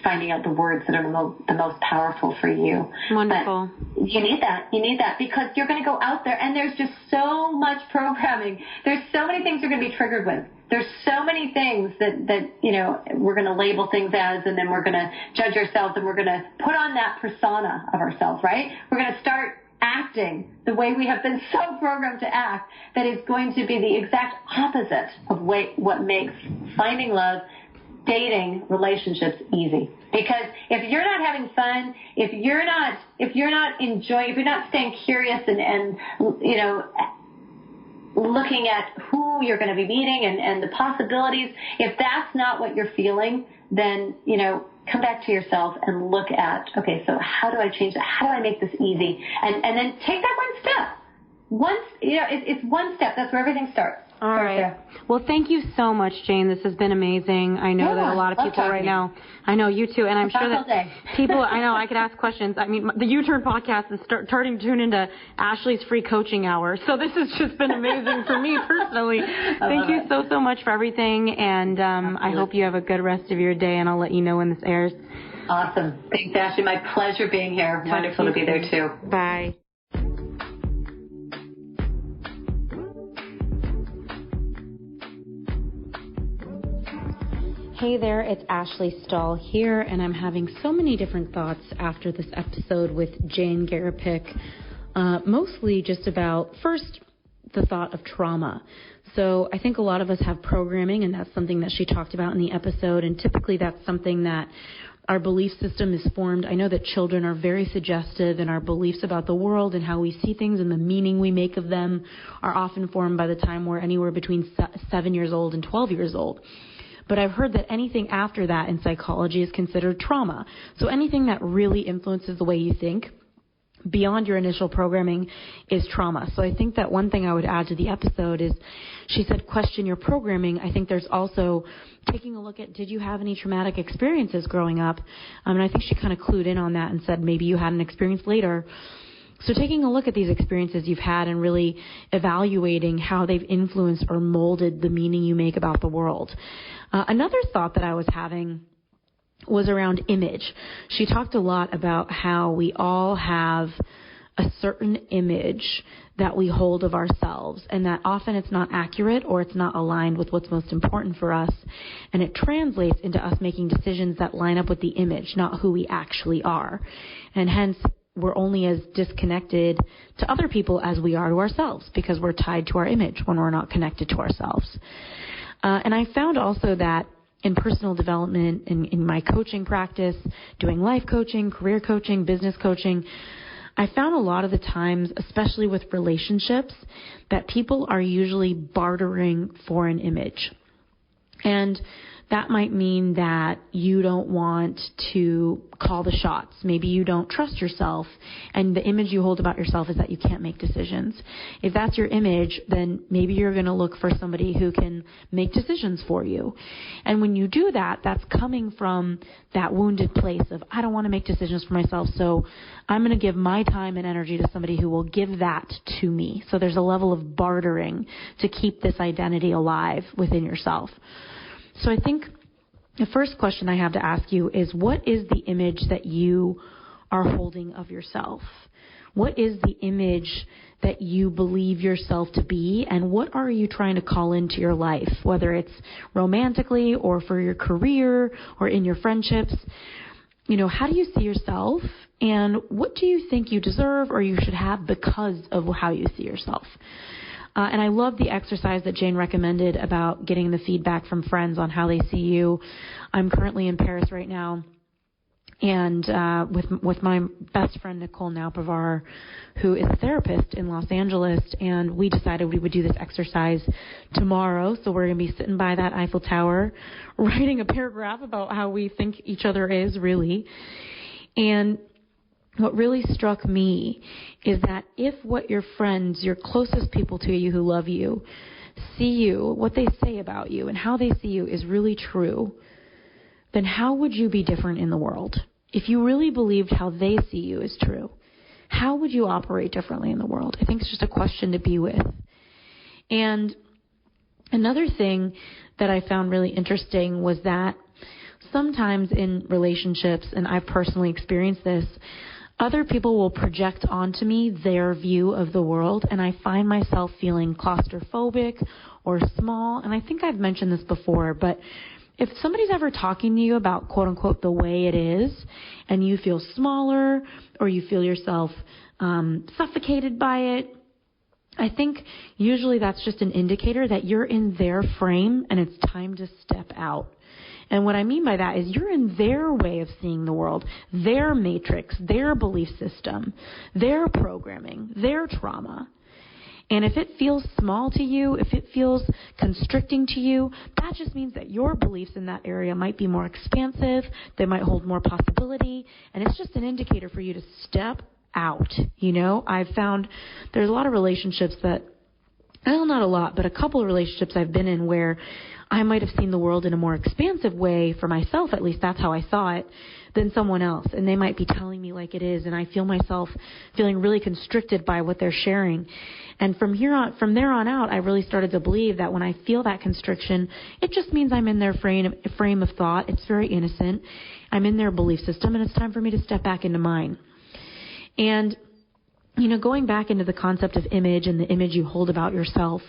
finding out the words that are the most powerful for you. Wonderful. But you need that. You need that because you're going to go out there, and there's just so much programming. There's so many things you're going to be triggered with. There's so many things that we're going to label things as, and then we're going to judge ourselves, and we're going to put on that persona of ourselves, right? We're going to start acting the way we have been so programmed to act that is going to be the exact opposite of what makes finding love, dating, relationships easy. Because if you're not having fun, if you're not enjoying, if you're not staying curious and looking at who you're going to be meeting and the possibilities, if that's not what you're feeling, then, come back to yourself and look at, okay, so how do I change that? How do I make this easy? And then take that one step. It's one step. That's where everything starts. All right. Well, thank you so much, Jane. This has been amazing. I know that a lot of people right now, I know you too, and I'm sure that people, I know I could ask questions. I mean, the U-Turn podcast is starting to tune into Ashley's free coaching hour. So this has just been amazing for me personally. Thank you so much for everything, and I hope you have a good rest of your day, and I'll let you know when this airs. Awesome. Thanks, Ashley. My pleasure being here. Wonderful to be there too. Bye. Hey there, it's Ashley Stahl here, and I'm having so many different thoughts after this episode with Jane Garapick, mostly just about, first, the thought of trauma. So I think a lot of us have programming, and that's something that she talked about in the episode, and typically that's something that our belief system is formed. I know that children are very suggestive, and our beliefs about the world and how we see things and the meaning we make of them are often formed by the time we're anywhere between 7 years old and 12 years old. But I've heard that anything after that in psychology is considered trauma. So anything that really influences the way you think beyond your initial programming is trauma. So I think that one thing I would add to the episode is she said, question your programming. I think there's also taking a look at, did you have any traumatic experiences growing up? And I think she kind of clued in on that and said maybe you had an experience later. So taking a look at these experiences you've had and really evaluating how they've influenced or molded the meaning you make about the world. Another thought that I was having was around image. She talked a lot about how we all have a certain image that we hold of ourselves, and that often it's not accurate or it's not aligned with what's most important for us, and it translates into us making decisions that line up with the image, not who we actually are. And hence, we're only as disconnected to other people as we are to ourselves because we're tied to our image when we're not connected to ourselves. And I found also that in personal development, in my coaching practice, doing life coaching, career coaching, business coaching, I found a lot of the times, especially with relationships, that people are usually bartering for an image. And that might mean that you don't want to call the shots. Maybe you don't trust yourself, and the image you hold about yourself is that you can't make decisions. If that's your image, then maybe you're going to look for somebody who can make decisions for you. And when you do that, that's coming from that wounded place of, I don't want to make decisions for myself, so I'm going to give my time and energy to somebody who will give that to me. So there's a level of bartering to keep this identity alive within yourself. So I think the first question I have to ask you is, what is the image that you are holding of yourself? What is the image that you believe yourself to be, and what are you trying to call into your life, whether it's romantically or for your career or in your friendships? How do you see yourself, and what do you think you deserve or you should have because of how you see yourself? And I love the exercise that Jane recommended about getting the feedback from friends on how they see you. I'm currently in Paris right now, and with my best friend Nicole Naupavar, who is a therapist in Los Angeles, and we decided we would do this exercise tomorrow. So we're going to be sitting by that Eiffel Tower, writing a paragraph about how we think each other is, really. And what really struck me is that if what your friends, your closest people to you who love you, see you, what they say about you and how they see you is really true, then how would you be different in the world? If you really believed how they see you is true, how would you operate differently in the world? I think it's just a question to be with. And another thing that I found really interesting was that sometimes in relationships, and I've personally experienced this, other people will project onto me their view of the world, and I find myself feeling claustrophobic or small. And I think I've mentioned this before, but if somebody's ever talking to you about, quote unquote, the way it is, and you feel smaller or you feel yourself suffocated by it, I think usually that's just an indicator that you're in their frame and it's time to step out. And what I mean by that is you're in their way of seeing the world, their matrix, their belief system, their programming, their trauma. And if it feels small to you, if it feels constricting to you, that just means that your beliefs in that area might be more expansive, they might hold more possibility, and it's just an indicator for you to step out. I've found there's a lot of relationships that, well, not a lot, but a couple of relationships I've been in where I might have seen the world in a more expansive way, for myself at least, that's how I saw it, than someone else. And they might be telling me like it is, and I feel myself feeling really constricted by what they're sharing. And from there on out, I really started to believe that when I feel that constriction, it just means I'm in their frame of thought. It's very innocent. I'm in their belief system, and it's time for me to step back into mine. And going back into the concept of image and the image you hold about yourself,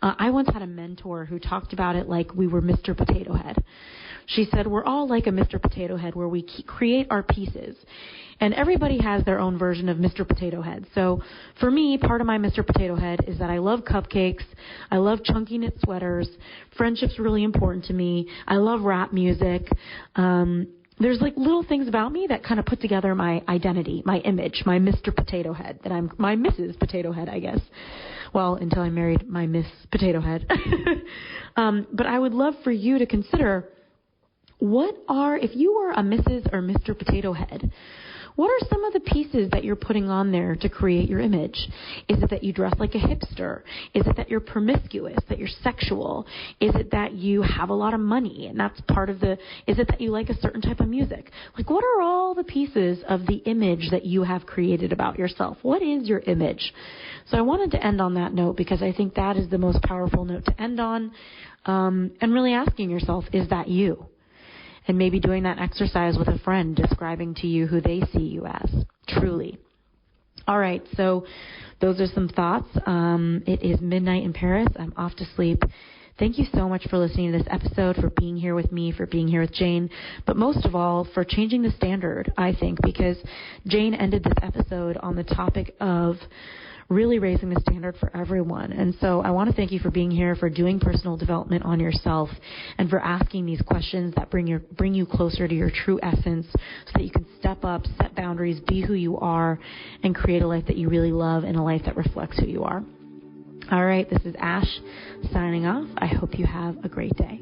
I once had a mentor who talked about it like we were Mr. Potato Head. She said, we're all like a Mr. Potato Head where we create our pieces. And everybody has their own version of Mr. Potato Head. So for me, part of my Mr. Potato Head is that I love cupcakes. I love chunky knit sweaters. Friendship's really important to me. I love rap music. There's like little things about me that kind of put together my identity, my image, my Mr. Potato Head, that I'm my Mrs. Potato Head, I guess. Well, until I married my Miss Potato Head. But I would love for you to consider, if you were a Mrs. or Mr. Potato Head, what are some of the pieces that you're putting on there to create your image? Is it that you dress like a hipster? Is it that you're promiscuous, that you're sexual? Is it that you have a lot of money and that's part of is it that you like a certain type of music? Like, what are all the pieces of the image that you have created about yourself? What is your image? So I wanted to end on that note because I think that is the most powerful note to end on, and really asking yourself, is that you? And maybe doing that exercise with a friend, describing to you who they see you as, truly. All right, so those are some thoughts. It is midnight in Paris. I'm off to sleep. Thank you so much for listening to this episode, for being here with me, for being here with Jane, but most of all, for changing the standard, I think, because Jane ended this episode on the topic of really raising the standard for everyone. And so I want to thank you for being here, for doing personal development on yourself, and for asking these questions that bring you closer to your true essence so that you can step up, set boundaries, be who you are, and create a life that you really love and a life that reflects who you are. All right, this is Ash signing off. I hope you have a great day.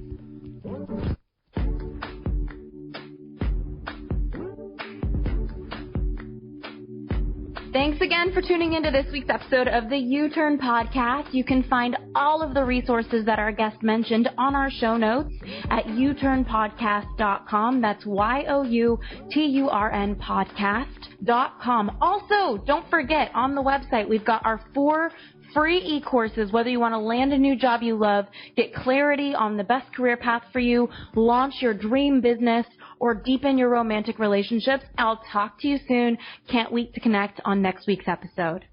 Thanks again for tuning into this week's episode of the U-Turn Podcast. You can find all of the resources that our guest mentioned on our show notes at uturnpodcast.com. That's YOUTURN podcast.com. Also, don't forget, on the website, we've got our 4 free e-courses, whether you want to land a new job you love, get clarity on the best career path for you, launch your dream business, or deepen your romantic relationships. I'll talk to you soon. Can't wait to connect on next week's episode.